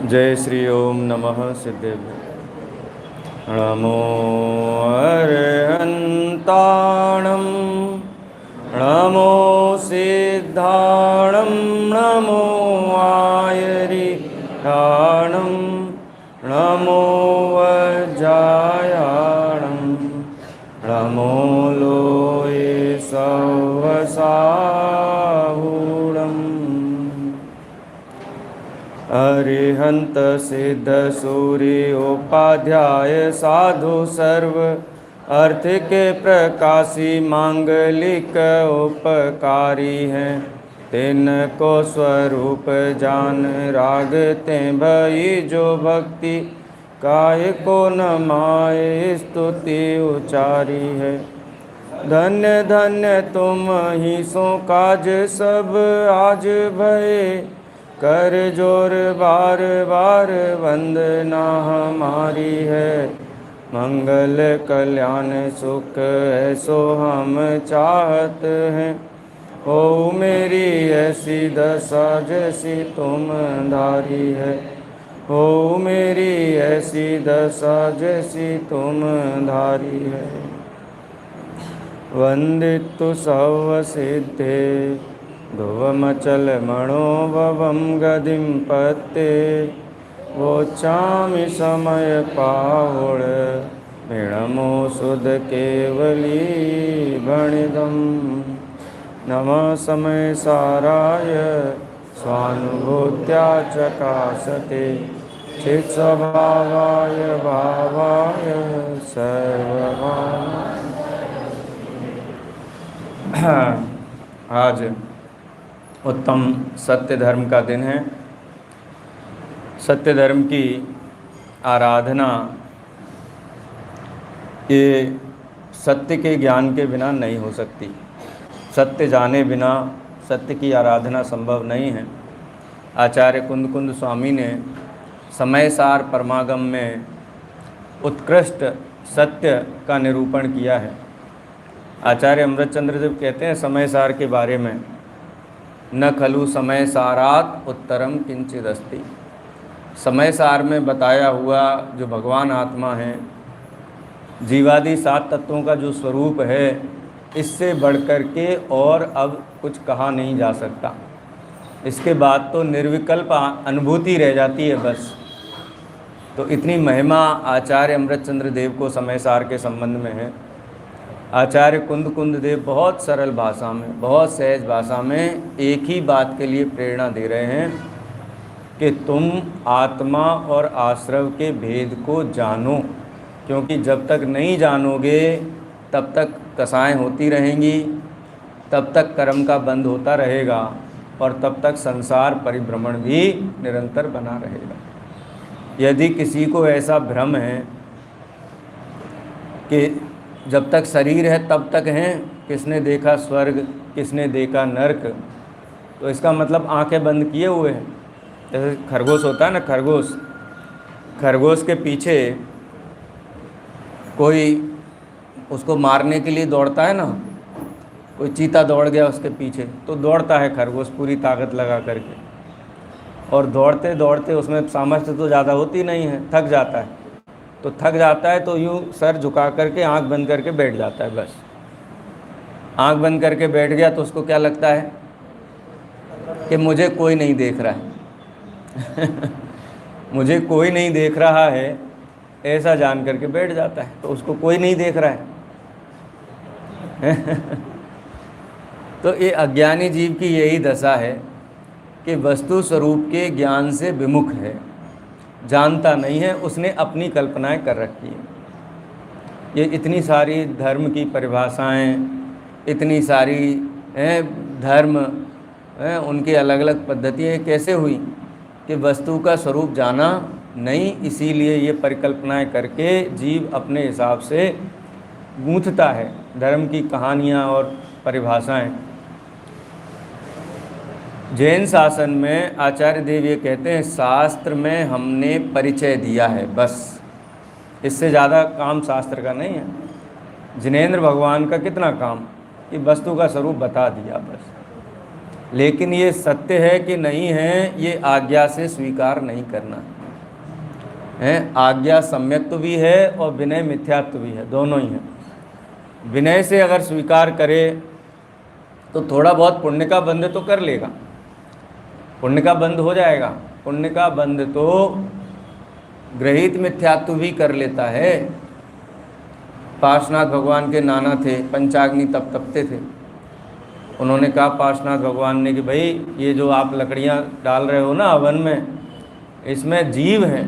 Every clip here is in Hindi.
जय श्री ओम नमः सिद्धेभ्यो। नमो अरहन्ताणं नमो सिद्धाणं नमो आयरिहाणं नमो वज्रायाणं नमो लोये सवसाहुणम्। अरिहंत सिद्ध सूर्योपाध्याय साधु सर्व अर्थ के प्रकाशी मांगलिक उपकारी हैं। तिनको स्वरूप जान रागते भई जो भक्ति काय को न माए स्तुति उचारी है। धन्य धन्य तुम ही सो काज सब आज भये कर जोर बार बार वंदना हमारी है। मंगल कल्याण सुख ऐसो हम चाहत हैं। हो मेरी ऐसी दशा जैसी तुम धारी है। हो मेरी ऐसी दशा जैसी तुम धारी है। वंदितु सर्व सिद्धे ध्रुवमचल मणोभवं गदिं पत्ते वोचामि समय पाहुण भिणमो सुध केवली भणिदं। नमः समय साराय स्वानुभूत्या चकासते चित्स्वभावाय भावाय सर्वभावाय। आज उत्तम सत्य धर्म का दिन है। सत्य धर्म की आराधना ये सत्य के ज्ञान के बिना नहीं हो सकती। सत्य जाने बिना सत्य की आराधना संभव नहीं है। आचार्य कुंद स्वामी ने समयसार परमागम में उत्कृष्ट सत्य का निरूपण किया है। आचार्य अमृतचंद्र देव कहते हैं समयसार के बारे में, न खलु समय सारात उत्तरम किंचित अस्ति। समय सार में बताया हुआ जो भगवान आत्मा है, जीवादि 7 तत्वों का जो स्वरूप है, इससे बढ़कर के और अब कुछ कहा नहीं जा सकता। इसके बाद तो निर्विकल्प अनुभूति रह जाती है बस। तो इतनी महिमा आचार्य अमृतचंद्र देव को समय सार के संबंध में है। आचार्य कुंद देव बहुत सरल भाषा में, बहुत सहज भाषा में एक ही बात के लिए प्रेरणा दे रहे हैं कि तुम आत्मा और आश्रव के भेद को जानो। क्योंकि जब तक नहीं जानोगे तब तक कसाएं होती रहेंगी, तब तक कर्म का बंध होता रहेगा और तब तक संसार परिभ्रमण भी निरंतर बना रहेगा। यदि किसी को ऐसा भ्रम है कि जब तक शरीर है तब तक हैं, किसने देखा स्वर्ग, किसने देखा नरक, तो इसका मतलब आंखें बंद किए हुए हैं। जैसे खरगोश होता है ना, खरगोश के पीछे कोई उसको मारने के लिए दौड़ता है ना, कोई चीता दौड़ गया उसके पीछे तो दौड़ता है खरगोश पूरी ताकत लगा करके, और दौड़ते दौड़ते उसमें सामर्थ्य तो ज़्यादा होती नहीं है, थक जाता है। तो थक जाता है तो यूँ सर झुका करके आंख बंद करके बैठ जाता है। बस आंख बंद करके बैठ गया तो उसको क्या लगता है कि मुझे कोई नहीं देख रहा है। मुझे कोई नहीं देख रहा है, ऐसा जान करके बैठ जाता है। तो उसको कोई नहीं देख रहा है। तो ये अज्ञानी जीव की यही दशा है कि वस्तु स्वरूप के ज्ञान से विमुख है, जानता नहीं है, उसने अपनी कल्पनाएं कर रखी है। ये इतनी सारी धर्म की परिभाषाएं, इतनी सारी धर्म उनकी अलग अलग पद्धतियाँ कैसे हुई कि वस्तु का स्वरूप जाना नहीं, इसीलिए ये परिकल्पनाएं करके जीव अपने हिसाब से गूंथता है धर्म की कहानियाँ और परिभाषाएं। जैन शासन में आचार्य देव ये कहते हैं, शास्त्र में हमने परिचय दिया है, बस इससे ज़्यादा काम शास्त्र का नहीं है। जिनेंद्र भगवान का कितना काम कि वस्तु का स्वरूप बता दिया बस। लेकिन ये सत्य है कि नहीं है, ये आज्ञा से स्वीकार नहीं करना। हैं, आज्ञा सम्यक्त्व भी है और विनय मिथ्यात्व भी है, दोनों ही हैं। विनय से अगर स्वीकार करे तो थोड़ा बहुत पुण्य का बंध तो कर लेगा, पुण्य का बंध हो जाएगा, पुण्य का बंध तो ग्रहित मिथ्यात्व भी कर लेता है। पार्श्वनाथ भगवान के नाना थे, पंचाग्नि तप तपते थे। उन्होंने कहा पार्श्वनाथ भगवान ने कि भाई ये जो आप लकड़ियाँ डाल रहे हो ना हवन में, इसमें जीव हैं,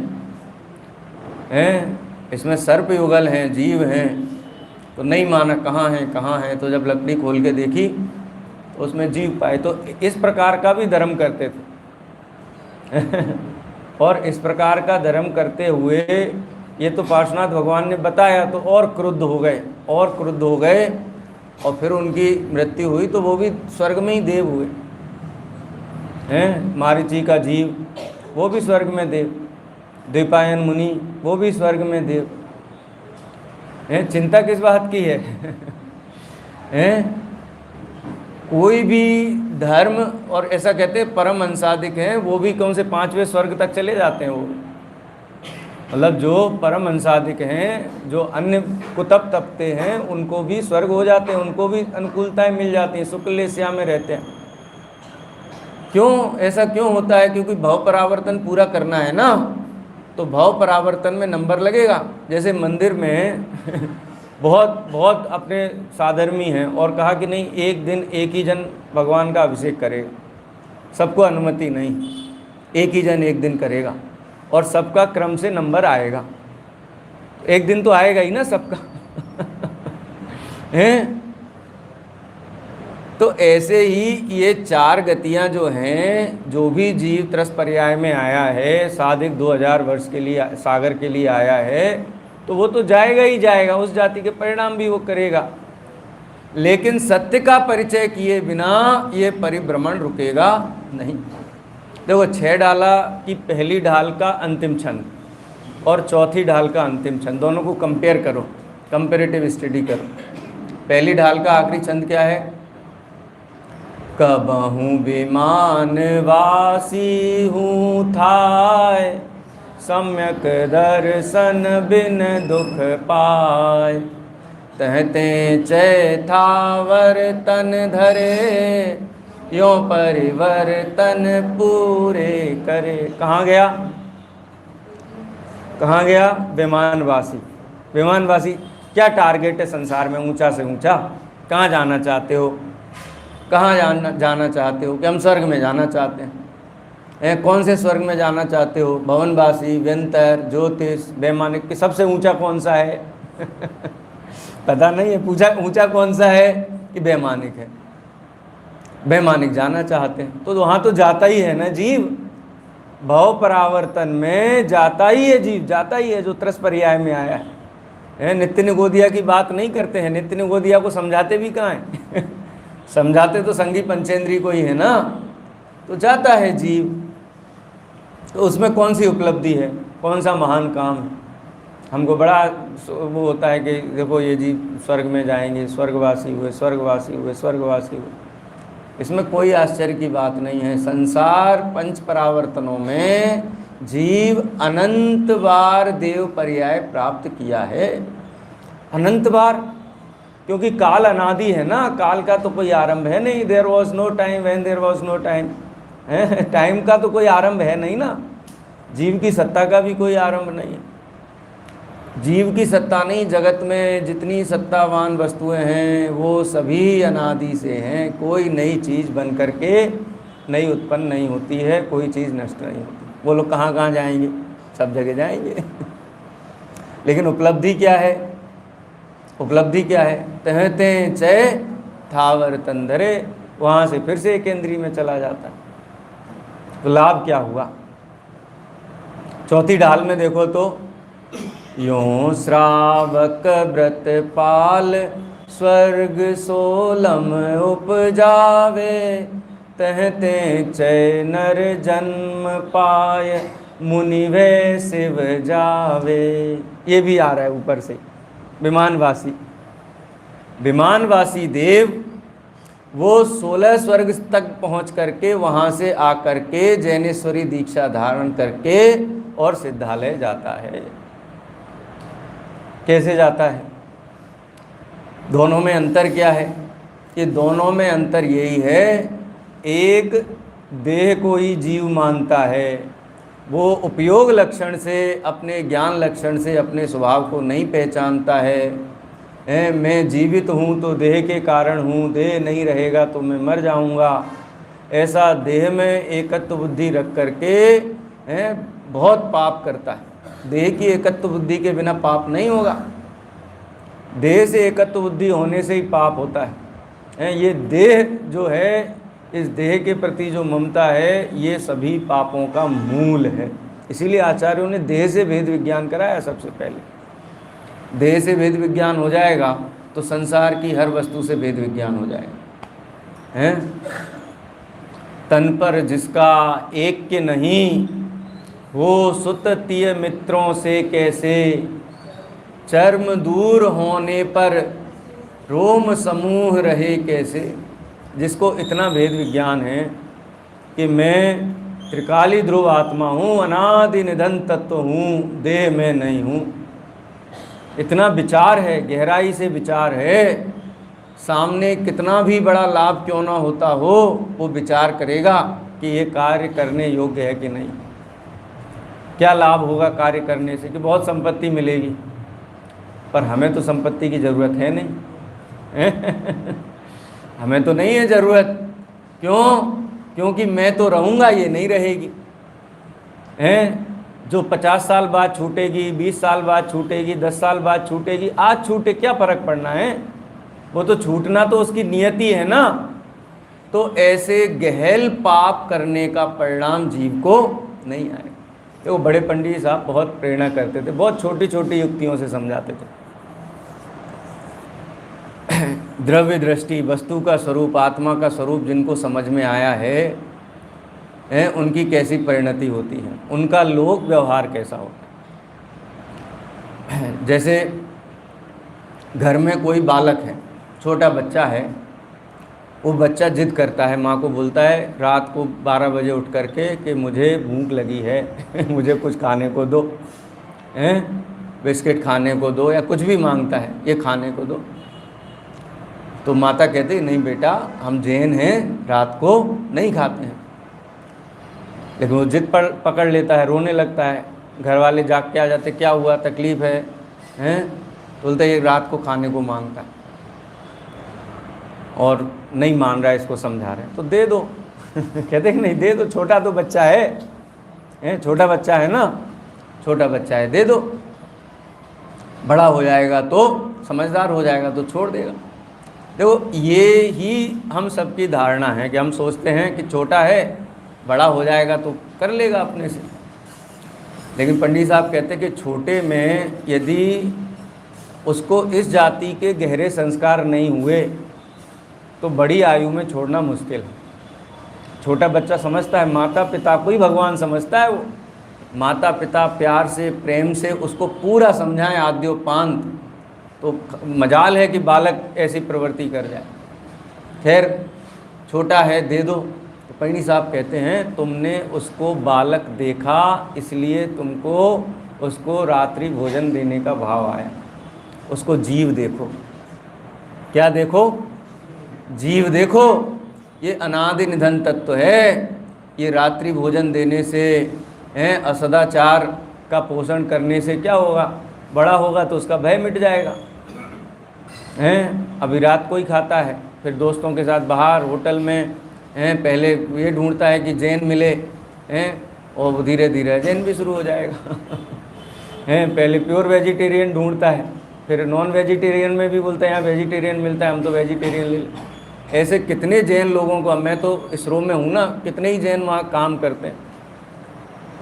इसमें सर्प युगल हैं, जीव हैं। तो नहीं माना, कहाँ हैं कहाँ हैं। तो जब लकड़ी खोल के देखी तो उसमें जीव पाए। तो इस प्रकार का भी धर्म करते थे और इस प्रकार का धर्म करते हुए ये तो पार्श्वनाथ भगवान ने बताया तो और क्रुद्ध हो गए, और क्रुद्ध हो गए, और फिर उनकी मृत्यु हुई तो वो भी स्वर्ग में ही देव हुए हैं। मारीची का जीव वो भी स्वर्ग में देव, द्विपायन मुनि वो भी स्वर्ग में देव हैं। चिंता किस बात की है हैं? कोई भी धर्म, और ऐसा कहते हैं परम हंसादिक हैं, वो भी कौन से 5वें स्वर्ग तक चले जाते हैं। वो मतलब जो परम हंसादिक हैं, जो अन्य कुतप तपते हैं, उनको भी स्वर्ग हो जाते हैं, उनको भी अनुकूलताएं मिल जाती हैं, शुक्लेश्या में रहते हैं। क्यों ऐसा क्यों होता है? क्योंकि भाव परावर्तन पूरा करना है ना, तो भाव परावर्तन में नंबर लगेगा। जैसे मंदिर में बहुत अपने साधर्मी हैं और कहा कि नहीं एक दिन एक ही जन भगवान का अभिषेक करेगा, सबको अनुमति नहीं, एक ही जन एक दिन करेगा और सबका क्रम से नंबर आएगा। एक दिन तो आएगा ही ना सबका हैं। तो ऐसे ही ये 4 गतियां जो हैं, जो भी जीव त्रस पर्याय में आया है, साधिक 2000 वर्ष के लिए सागर के लिए आया है, तो वो तो जाएगा ही जाएगा, उस जाति के परिणाम भी वो करेगा। लेकिन सत्य का परिचय किए बिना ये परिभ्रमण रुकेगा नहीं। देखो 6 डाला की पहली ढाल का अंतिम छंद और चौथी ढाल का अंतिम छंद, दोनों को कंपेयर करो, कंपेरेटिव स्टडी करो। पहली ढाल का आखिरी छंद क्या है? कबहूँ विमान वासी हूँ थाय, सम्यक दर्शन बिन दुख पाए, तहते चैथावर तन धरे, यो परिवर्तन पूरे करे। कहाँ गया? कहाँ गया? विमानवासी। विमानवासी क्या टारगेट है संसार में? ऊंचा से ऊंचा। कहाँ जाना चाहते हो? कहाँ जाना चाहते हो? कि हम स्वर्ग में जाना चाहते हैं। कौन से स्वर्ग में जाना चाहते हो? भवनवासी, व्यंतर, ज्योतिष, वैमानिक। सबसे ऊंचा कौन सा है? पता नहीं है। पूछा ऊंचा कौन सा है कि वैमानिक है। वैमानिक जाना चाहते हैं तो वहाँ तो जाता ही है ना जीव, भाव परावर्तन में जाता ही है जीव, जाता ही है जो त्रस पर्याय में आया है। नित्य निगोदिया की बात नहीं करते हैं, नित्य निगोदिया को समझाते भी कहाँ हैं समझाते तो संगी पंचेंद्री को ही है ना। तो जाता है जीव, तो उसमें कौन सी उपलब्धि है, कौन सा महान काम है? हमको बड़ा वो होता है कि देखो ये जीव स्वर्ग में जाएंगे, स्वर्गवासी हुए, स्वर्गवासी हुए, स्वर्गवासी हुए। इसमें कोई आश्चर्य की बात नहीं है। संसार 5 परावर्तनों में जीव अनंत बार देव पर्याय प्राप्त किया है, अनंत बार। क्योंकि काल अनादि है ना, काल का तो कोई आरंभ है नहीं। There was no time when there was no time. Time का तो कोई आरंभ है नहीं ना। जीव की सत्ता का भी कोई आरंभ नहीं है। जीव की सत्ता नहीं, जगत में जितनी सत्तावान वस्तुएं हैं वो सभी अनादि से हैं। कोई नई चीज़ बन करके नई उत्पन्न नहीं होती है, कोई चीज़ नष्ट नहीं होती। वो लोग कहाँ कहाँ जाएंगे? सब जगह जाएंगे लेकिन उपलब्धि क्या है? उपलब्धि क्या है? तहते चय थावर तंधरे, वहाँ से फिर से एक केंद्रीय में चला जाता है। तो लाभ क्या हुआ? चौथी ढाल में देखो तो यों श्रावक व्रत पाल, स्वर्ग सोलम उपजावे, तहते चय नर जन्म पाय, मुनि वे शिव जावे। ये भी आ रहा है ऊपर से। विमानवासी, विमानवासी देव वो 16 स्वर्ग तक पहुंच करके वहाँ से आकर के जैनेश्वरी दीक्षा धारण करके और सिद्धालय जाता है। कैसे जाता है? दोनों में अंतर क्या है? कि दोनों में अंतर यही है, एक देह को ही जीव मानता है, वो उपयोग लक्षण से, अपने ज्ञान लक्षण से अपने स्वभाव को नहीं पहचानता है। मैं जीवित हूँ तो देह के कारण हूँ, देह नहीं रहेगा तो मैं मर जाऊँगा, ऐसा देह में एकत्व बुद्धि रख करके बहुत पाप करता है। देह की एकत्व बुद्धि के बिना पाप नहीं होगा, देह से एकत्व बुद्धि होने से ही पाप होता है। ये देह जो है, इस देह के प्रति जो ममता है, ये सभी पापों का मूल है। इसीलिए आचार्यों ने देह से भेद विज्ञान कराया। सबसे पहले देह से भेद विज्ञान हो जाएगा तो संसार की हर वस्तु से भेद विज्ञान हो जाएगा। हैं? तन पर जिसका एक के नहीं, वो सुत तिय मित्रों से कैसे, चर्म दूर होने पर रोम समूह रहे कैसे। जिसको इतना भेद विज्ञान है कि मैं त्रिकाली ध्रुव आत्मा हूँ, अनादि निधन तत्व हूँ, देह में नहीं हूँ, इतना विचार है, गहराई से विचार है, सामने कितना भी बड़ा लाभ क्यों ना होता हो, वो विचार करेगा कि ये कार्य करने योग्य है कि नहीं। क्या लाभ होगा कार्य करने से? कि बहुत संपत्ति मिलेगी, पर हमें तो संपत्ति की ज़रूरत है नहीं। हमें तो नहीं है ज़रूरत। क्यों? क्योंकि मैं तो रहूँगा, ये नहीं रहेगी। जो 50 साल बाद छूटेगी, 20 साल बाद छूटेगी, 10 साल बाद छूटेगी, आज छूटे क्या फ़र्क पड़ना है? वो तो छूटना तो उसकी नियति है ना। तो ऐसे गहन पाप करने का परिणाम जीव को नहीं आएगा। वो बड़े पंडित साहब बहुत प्रेरणा करते थे, बहुत छोटी छोटी युक्तियों से समझाते थे। द्रव्य दृष्टि, वस्तु का स्वरूप, आत्मा का स्वरूप जिनको समझ में आया है, उनकी कैसी परिणति होती है, उनका लोक व्यवहार कैसा होता है। जैसे घर में कोई बालक है, छोटा बच्चा है, वो बच्चा जिद करता है, माँ को बोलता है रात को 12 बजे उठ करके कि मुझे भूख लगी है, मुझे कुछ खाने को दो, बिस्किट खाने को दो, या कुछ भी मांगता है, ये खाने को दो। तो माता कहती नहीं बेटा, हम जैन हैं, रात को नहीं खाते हैं। लेकिन वो जिद पकड़ लेता है, रोने लगता है। घर वाले जाग के आ जाते, क्या हुआ, तकलीफ़ है? तो बोलते ये रात को खाने को मांगता है और नहीं मान रहा है, इसको समझा रहे हैं, तो दे दो। कहते कि नहीं दे दो, छोटा तो बच्चा है, छोटा बच्चा है ना, छोटा बच्चा है, दे दो, बड़ा हो जाएगा तो समझदार हो जाएगा तो छोड़ देगा। देखो, ये ही हम सबकी धारणा है कि हम सोचते हैं कि छोटा है, बड़ा हो जाएगा तो कर लेगा अपने से। लेकिन पंडित साहब कहते हैं कि छोटे में यदि उसको इस जाति के गहरे संस्कार नहीं हुए तो बड़ी आयु में छोड़ना मुश्किल है। छोटा बच्चा समझता है, माता पिता को ही भगवान समझता है। वो माता पिता प्यार से, प्रेम से उसको पूरा समझाएं आद्योपांत, तो मजाल है कि बालक ऐसी प्रवृत्ति कर जाए। खैर, छोटा है, दे दो। तो पंडित साहब कहते हैं तुमने उसको बालक देखा, इसलिए तुमको उसको रात्रि भोजन देने का भाव आया। उसको जीव देखो। क्या देखो? जीव देखो। ये अनादि निधन तत्व है। ये रात्रि भोजन देने से, असदाचार का पोषण करने से क्या होगा? बड़ा होगा तो उसका भय मिट जाएगा। अभी रात को ही खाता है, फिर दोस्तों के साथ बाहर होटल में पहले ये ढूंढता है कि जैन मिले, और धीरे धीरे जैन भी शुरू हो जाएगा। पहले प्योर वेजिटेरियन ढूंढता है, फिर नॉन वेजिटेरियन में भी बोलता है यहाँ वेजिटेरियन मिलता है, हम तो वेजिटेरियन ले लें। ऐसे कितने जैन लोगों को, मैं तो इसरो में हूँ ना, कितने ही जैन वहाँ काम करते हैं।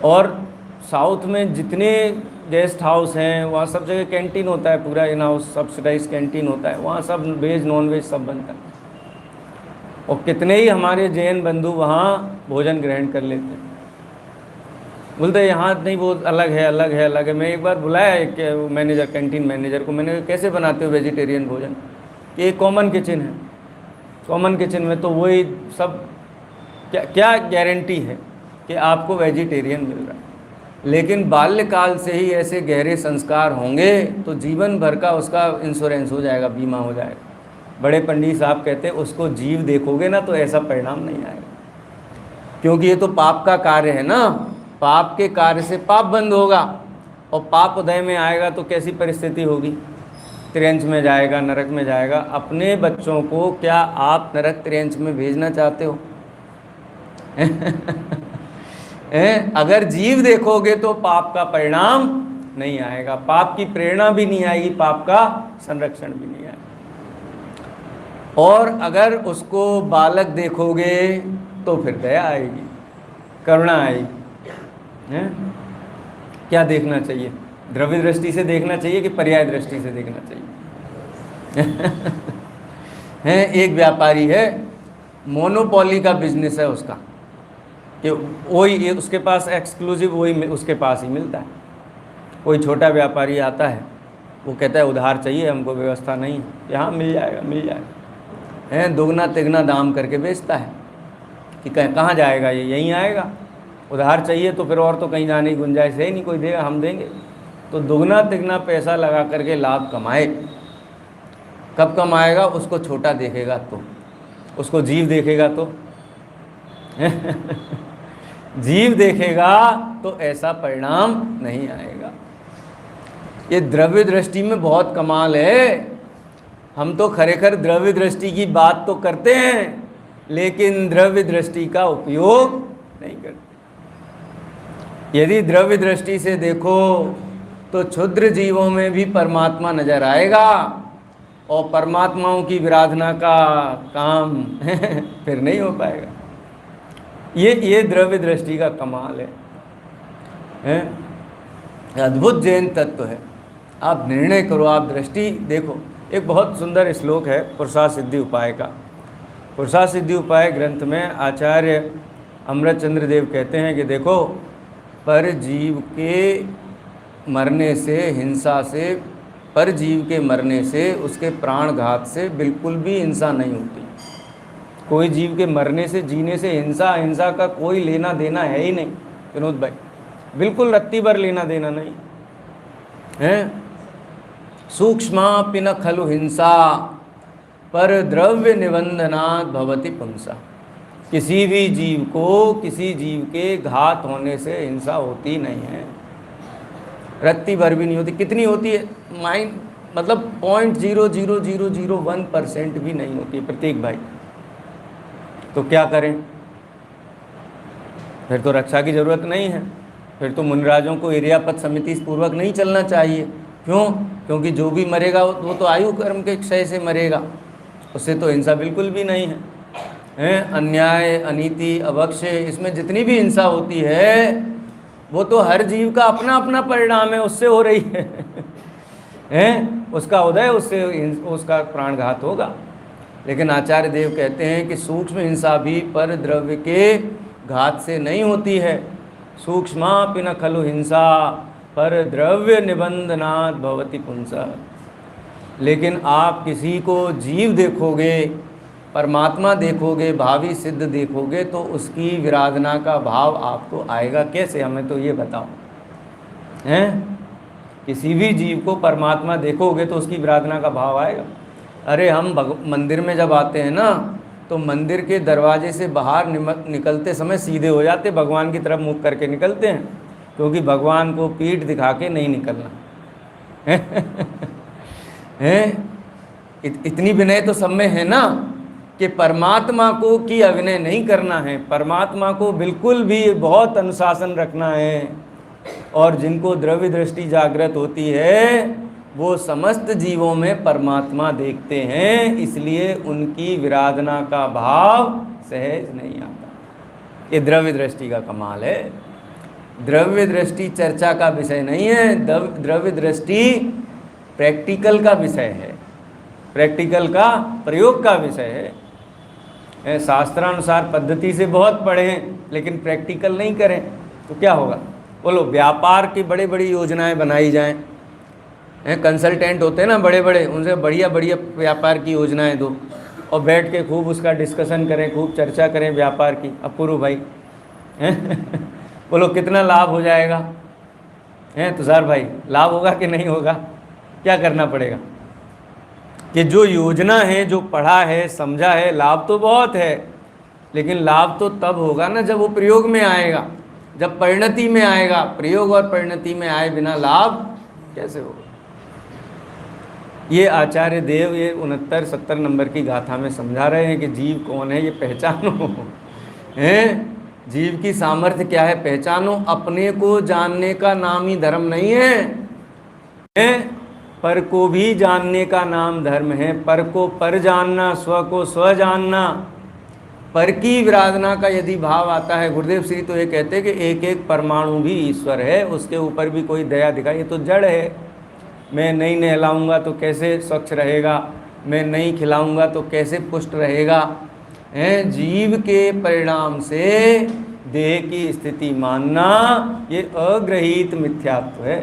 और साउथ में जितने गेस्ट हाउस हैं, वहाँ सब जगह कैंटीन होता है, पूरा इन हाउस सब्सिडाइज कैंटीन होता है, वहाँ सब वेज नॉन वेज सब बनता है। और कितने ही हमारे जैन बंधु वहाँ भोजन ग्रहण कर लेते हैं। बोलते हैं यहाँ नहीं, वो अलग है, अलग है, अलग है। मैं एक बार बुलाया एक मैनेजर, कैंटीन मैनेजर को, मैंने कहा कैसे बनाते हो वेजिटेरियन भोजन? कि एक कॉमन किचन है, कॉमन किचन में तो वही सब, क्या क्या गारंटी है कि आपको वेजिटेरियन मिल रहा है? लेकिन बाल्यकाल से ही ऐसे गहरे संस्कार होंगे तो जीवन भर का उसका इंश्योरेंस हो जाएगा, बीमा हो जाएगा। बड़े पंडित साहब कहते हैं उसको जीव देखोगे ना तो ऐसा परिणाम नहीं आएगा, क्योंकि ये तो पाप का कार्य है ना। पाप के कार्य से पाप बंद होगा, और पाप उदय में आएगा तो कैसी परिस्थिति होगी? त्रियंच में जाएगा, नरक में जाएगा। अपने बच्चों को क्या आप नरक त्रियंच में भेजना चाहते हो? अगर जीव देखोगे तो पाप का परिणाम नहीं आएगा, पाप की प्रेरणा भी नहीं आएगी, पाप का संरक्षण भी नहीं आएगा। और अगर उसको बालक देखोगे तो फिर दया आएगी, करुणा आएगी। क्या देखना चाहिए? द्रव्य दृष्टि से देखना चाहिए कि पर्याय दृष्टि से देखना चाहिए? है एक व्यापारी है, मोनोपोली का बिजनेस है उसका, कि वही उसके पास एक्सक्लूसिव वही उसके पास ही मिलता है। कोई छोटा व्यापारी आता है, वो कहता है उधार चाहिए हमको, व्यवस्था नहीं है। यहाँ मिल जाएगा, मिल जाएगा। हैं दुगना तिगना दाम करके बेचता है कि कहाँ जाएगा ये, यहीं आएगा। उधार चाहिए तो फिर और तो कहीं जाने की गुंजाइश है ही नहीं, कोई देगा, हम देंगे। तो दुगना तिगना पैसा लगा करके लाभ कमाए। कब कमाएगा? उसको छोटा देखेगा तो, उसको जीव देखेगा तो जीव देखेगा तो ऐसा परिणाम नहीं आएगा। ये द्रव्य दृष्टि में बहुत कमाल है। हम तो खरेखर द्रव्य दृष्टि की बात तो करते हैं, लेकिन द्रव्य दृष्टि का उपयोग नहीं करते। यदि द्रव्य दृष्टि से देखो तो क्षुद्र जीवों में भी परमात्मा नजर आएगा, और परमात्माओं की विराधना का काम फिर नहीं हो पाएगा। ये द्रव्य दृष्टि का कमाल है? अद्भुत जैन तत्व है। आप निर्णय करो, आप दृष्टि देखो। एक बहुत सुंदर श्लोक है पुरुषार्थ सिद्धि उपाय का। पुरुषार्थ सिद्धि उपाय ग्रंथ में आचार्य अमृतचंद्र देव कहते हैं कि देखो, पर जीव के मरने से, हिंसा से, पर जीव के मरने से, उसके प्राणघात से बिल्कुल भी हिंसा नहीं होती। कोई जीव के मरने से, जीने से हिंसा का कोई लेना देना है ही नहीं विनोद भाई, बिल्कुल रत्ती भर लेना देना नहीं है। सूक्ष्मापि न खलु हिंसा पर द्रव्य निबंधनात् भवति पुंसा। किसी भी जीव को किसी जीव के घात होने से हिंसा होती नहीं है, रत्ती भर भी नहीं होती। कितनी होती है? मतलब 0.00001% भी नहीं होती है प्रत्येक भाई। तो क्या करें? फिर तो रक्षा की ज़रूरत नहीं है। फिर तो मुनिराजों को इर्यापत समिति पूर्वक नहीं चलना चाहिए। क्यों? क्योंकि जो भी मरेगा वो तो आयु कर्म के क्षय से मरेगा, उससे तो हिंसा बिल्कुल भी नहीं है। अन्याय, अनीति, अवक्षय, इसमें जितनी भी हिंसा होती है वो तो हर जीव का अपना अपना परिणाम है, उससे हो रही है। उसका उदय, उससे उसका प्राणघात होगा। लेकिन आचार्य देव कहते हैं कि सूक्ष्म हिंसा भी पर द्रव्य के घात से नहीं होती है। सूक्ष्मापि न खलु हिंसा पर द्रव्य निबंधनात् भवति पुंसा। लेकिन आप किसी को जीव देखोगे, परमात्मा देखोगे, भावी सिद्ध देखोगे तो उसकी विराधना का भाव आपको आएगा। कैसे? हमें तो ये बताओ। हैं? किसी भी जीव को परमात्मा देखोगे तो उसकी विराधना का भाव आएगा। अरे हम मंदिर में जब आते हैं ना, तो मंदिर के दरवाजे से बाहर निकलते समय सीधे हो जाते, भगवान की तरफ मुख करके निकलते हैं, क्योंकि भगवान को पीठ दिखा के नहीं निकलना है। इतनी विनय तो सब में है ना कि परमात्मा को की अभिनय नहीं करना है, परमात्मा को बिल्कुल भी बहुत अनुशासन रखना है। और जिनको द्रव्य दृष्टि जागृत होती है वो समस्त जीवों में परमात्मा देखते हैं, इसलिए उनकी विराधना का भाव सहज नहीं आता। ये द्रव्य दृष्टि का कमाल है। द्रव्य दृष्टि चर्चा का विषय नहीं है, द्रव्य दृष्टि प्रैक्टिकल का विषय है, प्रैक्टिकल का प्रयोग का विषय है। शास्त्रानुसार पद्धति से बहुत पढ़ें लेकिन प्रैक्टिकल नहीं करें तो क्या होगा? बोलो, व्यापार की बड़ी बड़ी योजनाएं बनाई जाएं। कंसल्टेंट होते हैं ना बड़े बड़े, उनसे बढ़िया बढ़िया व्यापार की योजनाएं दो और बैठ के खूब उसका डिस्कशन करें, खूब चर्चा करें व्यापार की। अपूर्व भाई बोलो कितना लाभ हो जाएगा? हैं तुषार भाई, लाभ होगा कि नहीं होगा? क्या करना पड़ेगा? कि जो योजना है, जो पढ़ा है, समझा है, लाभ तो बहुत है, लेकिन लाभ तो तब होगा ना जब वो प्रयोग में आएगा, जब परिणति में आएगा। प्रयोग और परिणति में आए बिना लाभ कैसे होगा? ये आचार्य देव ये 69-70 नंबर की गाथा में समझा रहे हैं कि जीव कौन है ये पहचानो। हैं, जीव की सामर्थ्य क्या है पहचानो। अपने को जानने का नाम ही धर्म नहीं है, पर को भी जानने का नाम धर्म है। पर को पर जानना, स्व को स्व जानना। पर की विराधना का यदि भाव आता है, गुरुदेव श्री तो ये कहते हैं कि एक एक परमाणु भी ईश्वर है, उसके ऊपर भी कोई दया दिखाई। ये तो जड़ है। मैं नहीं नहलाऊंगा तो कैसे स्वच्छ रहेगा, मैं नहीं खिलाऊंगा तो कैसे पुष्ट रहेगा। हैं, जीव के परिणाम से देह की स्थिति मानना ये अग्रहीत मिथ्यात्व है।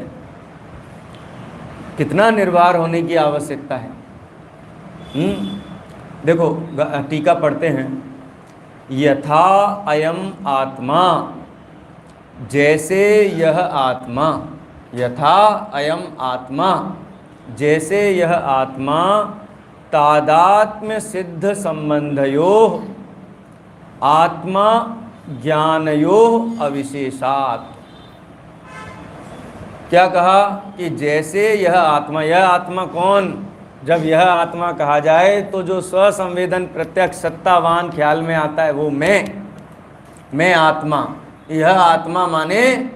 कितना निर्वार होने की आवश्यकता है। देखो टीका पढ़ते हैं। यथा अयम आत्मा, जैसे यह आत्मा, यथा अयम आत्मा, जैसे यह आत्मा, तादात्म्य सिद्ध संबंधयोः आत्मा ज्ञानयोः अविशेषात्। क्या कहा कि जैसे यह आत्मा कौन? जब यह आत्मा कहा जाए तो जो स्वसंवेदन प्रत्यक्ष सत्तावान ख्याल में आता है वो मैं आत्मा। यह आत्मा माने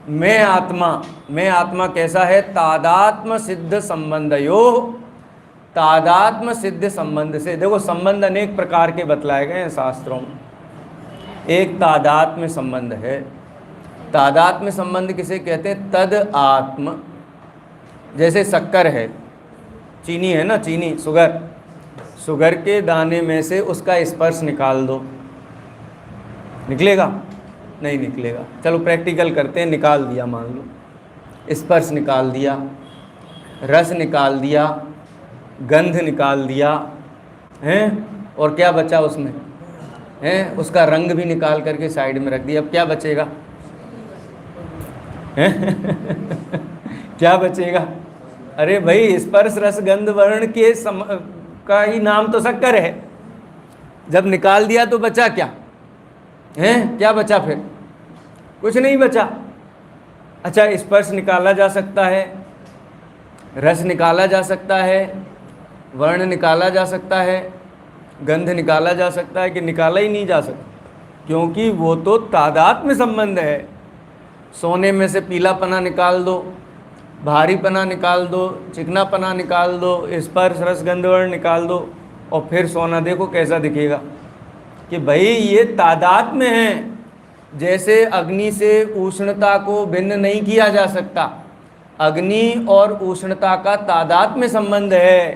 मैं आत्मा। मैं आत्मा कैसा है? तादात्म्य सिद्ध संबंधयोः, तादात्म्य सिद्ध संबंध से। देखो संबंध अनेक प्रकार के बतलाए गए हैं शास्त्रों में। एक तादात्म्य संबंध है। तादात्म्य संबंध किसे कहते हैं? तद आत्म। जैसे शक्कर है, चीनी है ना, चीनी, शुगर के दाने में से उसका स्पर्श निकाल दो, निकलेगा? नहीं निकलेगा। चलो प्रैक्टिकल करते हैं। निकाल दिया, मान लो स्पर्श निकाल दिया, रस निकाल दिया, गंध निकाल दिया, हैं, और क्या बचा उसमें? हैं, उसका रंग भी निकाल करके साइड में रख दिया। अब क्या बचेगा? क्या बचेगा? अरे भाई, स्पर्श रस गंध वर्ण के का ही नाम तो शक्कर है। जब निकाल दिया तो बचा क्या? हैं, क्या बचा फिर? कुछ नहीं बचा। अच्छा, स्पर्श निकाला जा सकता है, रस निकाला जा सकता है, वर्ण निकाला जा सकता है, गंध निकाला जा सकता है, कि निकाला ही नहीं जा सकता? क्योंकि वो तो तादात्म्य संबंध है। सोने में से पीलापना निकाल दो, भारीपना निकाल दो, चिकनापना निकाल दो, स्पर्श रस गंध वर्ण निकाल दो, और फिर सोना देखो कैसा दिखेगा। कि भाई ये तादात्म्य है। जैसे अग्नि से उष्णता को भिन्न नहीं किया जा सकता, अग्नि और उष्णता का तादात्म्य संबंध है।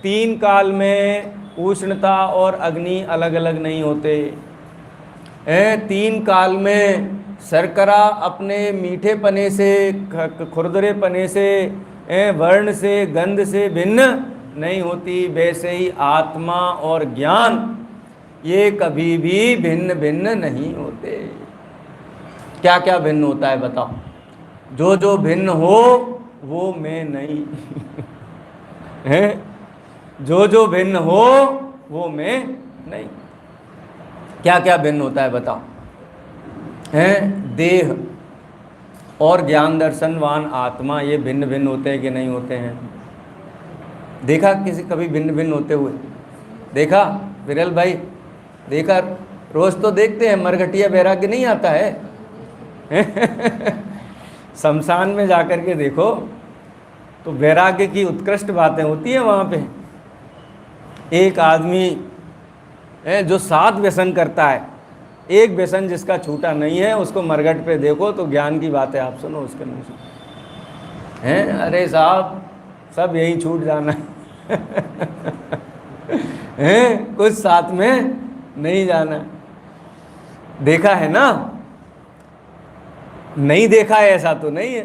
तीन काल में उष्णता और अग्नि अलग अलग नहीं होते हैं। तीन काल में शर्करा अपने मीठे पने से, खुरदरे पने से, वर्ण से, गंध से भिन्न नहीं होती। वैसे ही आत्मा और ज्ञान ये कभी भी भिन्न भिन्न नहीं होते। क्या क्या भिन्न होता है बताओ? जो जो भिन्न हो वो मैं नहीं है। जो जो भिन्न हो वो मैं नहीं। क्या क्या भिन्न होता है बताओ? हैं, देह और ज्ञान दर्शनवान आत्मा, ये भिन्न भिन्न होते हैं कि नहीं होते हैं? देखा किसी कभी भिन्न भिन्न होते हुए? देखा विरल भाई? देखा? रोज तो देखते हैं, मरघटिया वैराग्य नहीं आता है। शमशान में जाकर के देखो तो वैराग्य की उत्कृष्ट बातें होती हैं वहाँ पे। एक आदमी है जो 7 व्यसन करता है, एक व्यसन जिसका छूटा नहीं है, उसको मरघट पे देखो तो ज्ञान की बातें आप सुनो उसके मुँह से। हैं, अरे साहब सब यही छूट जाना है, कुछ साथ में नहीं जाना। देखा है ना? नहीं देखा है ऐसा तो नहीं है।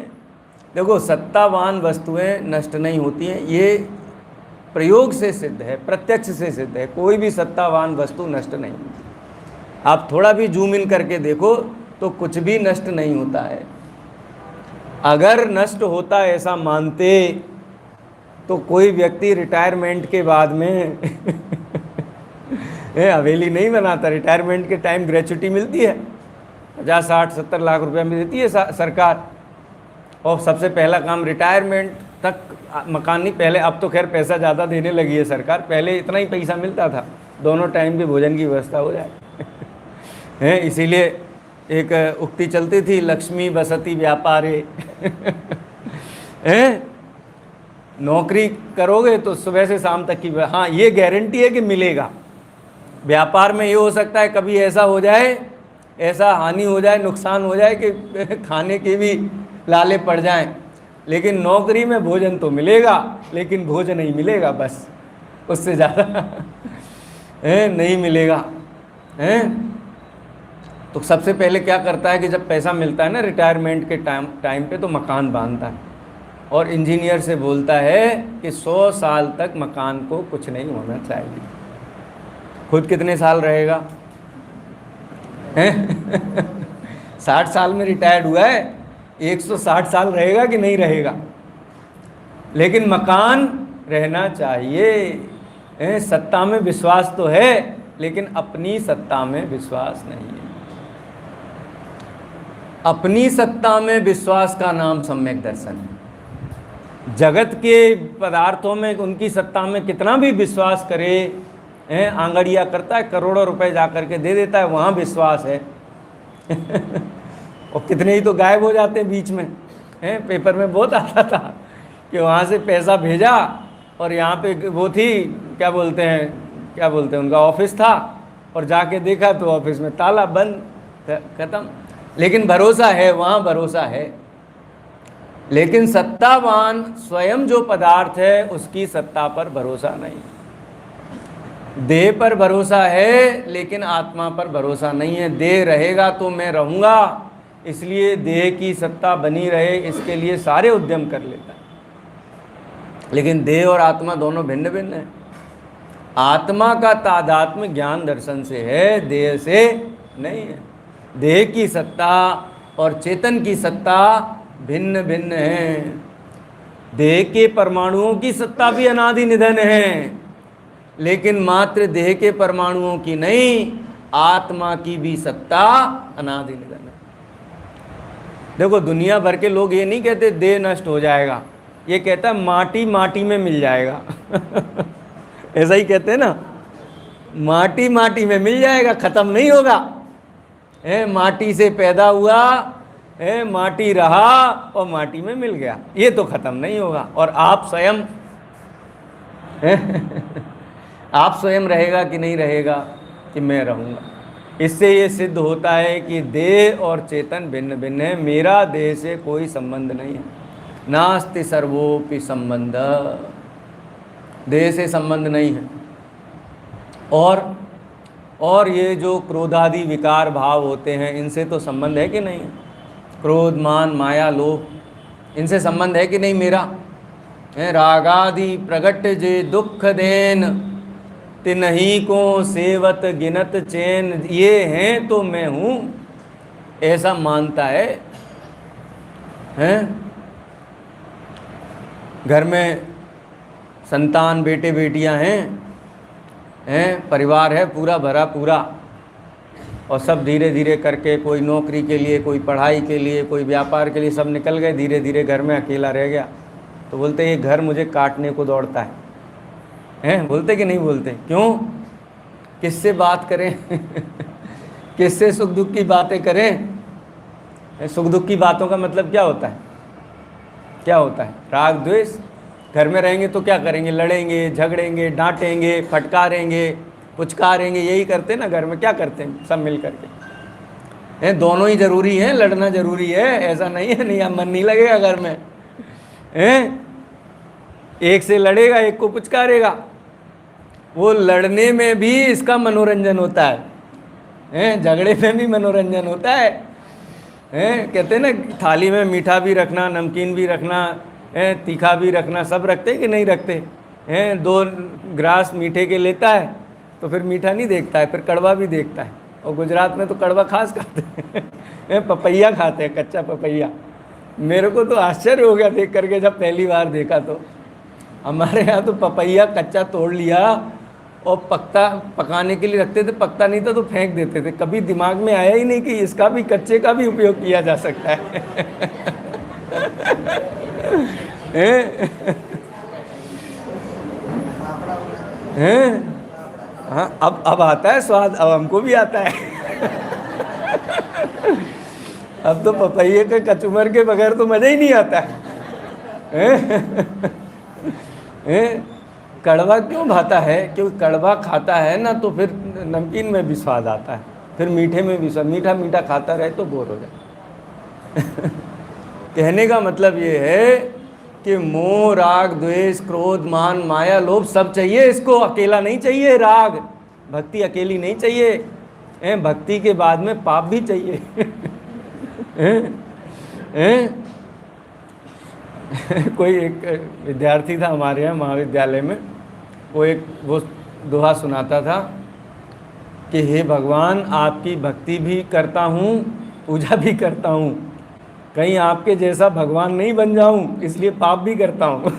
देखो सत्तावान वस्तुएं नष्ट नहीं होती हैं, ये प्रयोग से सिद्ध है, प्रत्यक्ष से सिद्ध है। कोई भी सत्तावान वस्तु नष्ट नहीं होती। आप थोड़ा भी जूम इन करके देखो तो कुछ भी नष्ट नहीं होता है। अगर नष्ट होता ऐसा मानते तो कोई व्यक्ति रिटायरमेंट के बाद में हवेली नहीं बनाता। रिटायरमेंट के टाइम ग्रेच्युटी मिलती है, 50, 60, 70 लाख रुपए में देती है सरकार। और सबसे पहला काम रिटायरमेंट तक मकान नहीं, पहले, अब तो खैर पैसा ज़्यादा देने लगी है सरकार, पहले इतना ही पैसा मिलता था, दोनों टाइम के भोजन की व्यवस्था हो जाए। हैं, इसीलिए एक उक्ति चलती थी, लक्ष्मी बसती व्यापारे। हैं, नौकरी करोगे तो सुबह से शाम तक की, हाँ ये गारंटी है कि मिलेगा। व्यापार में ये हो सकता है कभी ऐसा हो जाए, ऐसा हानि हो जाए, नुकसान हो जाए कि खाने के भी लाले पड़ जाएं, लेकिन नौकरी में भोजन तो मिलेगा, लेकिन भोजन नहीं मिलेगा, बस उससे ज़्यादा नहीं मिलेगा। हैं, तो सबसे पहले क्या करता है कि जब पैसा मिलता है ना रिटायरमेंट के टाइम पे, तो मकान बांधता है और इंजीनियर से बोलता है कि 100 साल तक मकान को कुछ नहीं होना चाहिए। खुद कितने साल रहेगा? 60 साल में रिटायर्ड हुआ है, 160 साल रहेगा कि नहीं रहेगा? लेकिन मकान रहना चाहिए। सत्ता में विश्वास तो है, लेकिन अपनी सत्ता में विश्वास नहीं है। अपनी सत्ता में विश्वास का नाम सम्यक दर्शन है। जगत के पदार्थों में उनकी सत्ता में कितना भी विश्वास करे, आंगड़िया करता है, करोड़ों रुपए जा करके दे देता है, वहाँ विश्वास है। और कितने ही तो गायब हो जाते हैं बीच में। पेपर में बहुत आता था कि वहाँ से पैसा भेजा और यहाँ पे वो थी, क्या बोलते हैं उनका ऑफिस था, और जाके देखा तो ऑफिस में ताला बंद, खत्म। लेकिन भरोसा है, वहाँ भरोसा है। लेकिन सत्तावान स्वयं जो पदार्थ है उसकी सत्ता पर भरोसा नहीं। देह पर भरोसा है, लेकिन आत्मा पर भरोसा नहीं है। देह रहेगा तो मैं रहूँगा, इसलिए देह की सत्ता बनी रहे इसके लिए सारे उद्यम कर लेता है। लेकिन देह और आत्मा दोनों भिन्न भिन्न है। आत्मा का तादात्म्य ज्ञान दर्शन से है, देह से नहीं है। देह की सत्ता और चेतन की सत्ता भिन्न भिन्न है। देह के परमाणुओं की सत्ता भी अनादि निधन है, लेकिन मात्र देह के परमाणुओं की नहीं, आत्मा की भी सत्ता अनादि निधन है। देखो, दुनिया भर के लोग ये नहीं कहते देह नष्ट हो जाएगा, ये कहता है माटी माटी में मिल जाएगा। ऐसा ही कहते हैं ना, माटी माटी में मिल जाएगा, खत्म नहीं होगा। माटी से पैदा हुआ, माटी रहा और माटी में मिल गया, ये तो खत्म नहीं होगा। और आप स्वयं आप स्वयं रहेगा कि नहीं रहेगा कि मैं रहूँगा। इससे ये सिद्ध होता है कि देह और चेतन भिन्न भिन्न है। मेरा देह से कोई संबंध नहीं है। नास्ति सर्वोपि संबंध, देह से संबंध नहीं है। और ये जो क्रोधादि विकार भाव होते हैं, इनसे तो संबंध है कि नहीं? क्रोध, मान, माया, लोभ, इनसे संबंध है कि नहीं मेरा? रागादि प्रगट जे दुख देन, तिन्ही को सेवत गिनत चैन। ये हैं तो मैं हूँ, ऐसा मानता है। घर में संतान, बेटे बेटियां हैं, परिवार है पूरा भरा पूरा, और सब धीरे धीरे करके, कोई नौकरी के लिए, कोई पढ़ाई के लिए, कोई व्यापार के लिए, सब निकल गए। धीरे धीरे घर में अकेला रह गया, तो बोलते ये घर मुझे काटने को दौड़ता है। बोलते कि नहीं बोलते? क्यों? किससे बात करें? किससे सुख दुख की बातें करें? सुख दुख की बातों का मतलब क्या होता है? क्या होता है? राग द्वेष। घर में रहेंगे तो क्या करेंगे? लड़ेंगे, झगड़ेंगे, डांटेंगे, फटकारेंगे, पुचकारेंगे, यही करते ना घर में। क्या करते हैं सब मिल करके? दोनों ही जरूरी हैं, लड़ना जरूरी है, ऐसा नहीं है नहीं मन नहीं लगेगा घर में। एक से लड़ेगा, एक को पुचकारेगा, वो लड़ने में भी इसका मनोरंजन होता है, झगड़े में भी मनोरंजन होता है। कहते हैं ना, थाली में मीठा भी रखना, नमकीन भी रखना, तीखा भी रखना, सब रखते कि नहीं रखते? 2 ग्रास मीठे के लेता है तो फिर मीठा नहीं देखता है, फिर कड़वा भी देखता है। और गुजरात में तो कड़वा खास खाते हैं, पपैया खाते हैं, कच्चा पपैया। मेरे को तो आश्चर्य हो गया देख करके, जब पहली बार देखा तो। हमारे यहाँ तो पपैया कच्चा तोड़ लिया और पकता पकाने के लिए रखते थे, पकता नहीं था तो फेंक देते थे। कभी दिमाग में आया ही नहीं कि इसका भी, कच्चे का भी उपयोग किया जा सकता है। हैं? हैं? हाँ, अब आता है स्वाद, अब हमको भी आता है। अब तो पपैये के कचुमर के बगैर तो मजा ही नहीं आता है। कड़वा क्यों भाता है? क्योंकि कड़वा खाता है ना तो फिर नमकीन में भी स्वाद आता है, फिर मीठे में भी स्वाद। मीठा मीठा खाता रहे तो बोर हो जाए। कहने का मतलब ये है कि मोह, राग, द्वेष, क्रोध, मान, माया, लोभ सब चाहिए इसको, अकेला नहीं चाहिए। राग, भक्ति अकेली नहीं चाहिए। भक्ति के बाद में पाप भी चाहिए। कोई एक विद्यार्थी था हमारे यहाँ महाविद्यालय में, वो दोहा सुनाता था कि हे भगवान, आपकी भक्ति भी करता हूँ, पूजा भी करता हूँ, कहीं आपके जैसा भगवान नहीं बन जाऊँ, इसलिए पाप भी करता हूँ।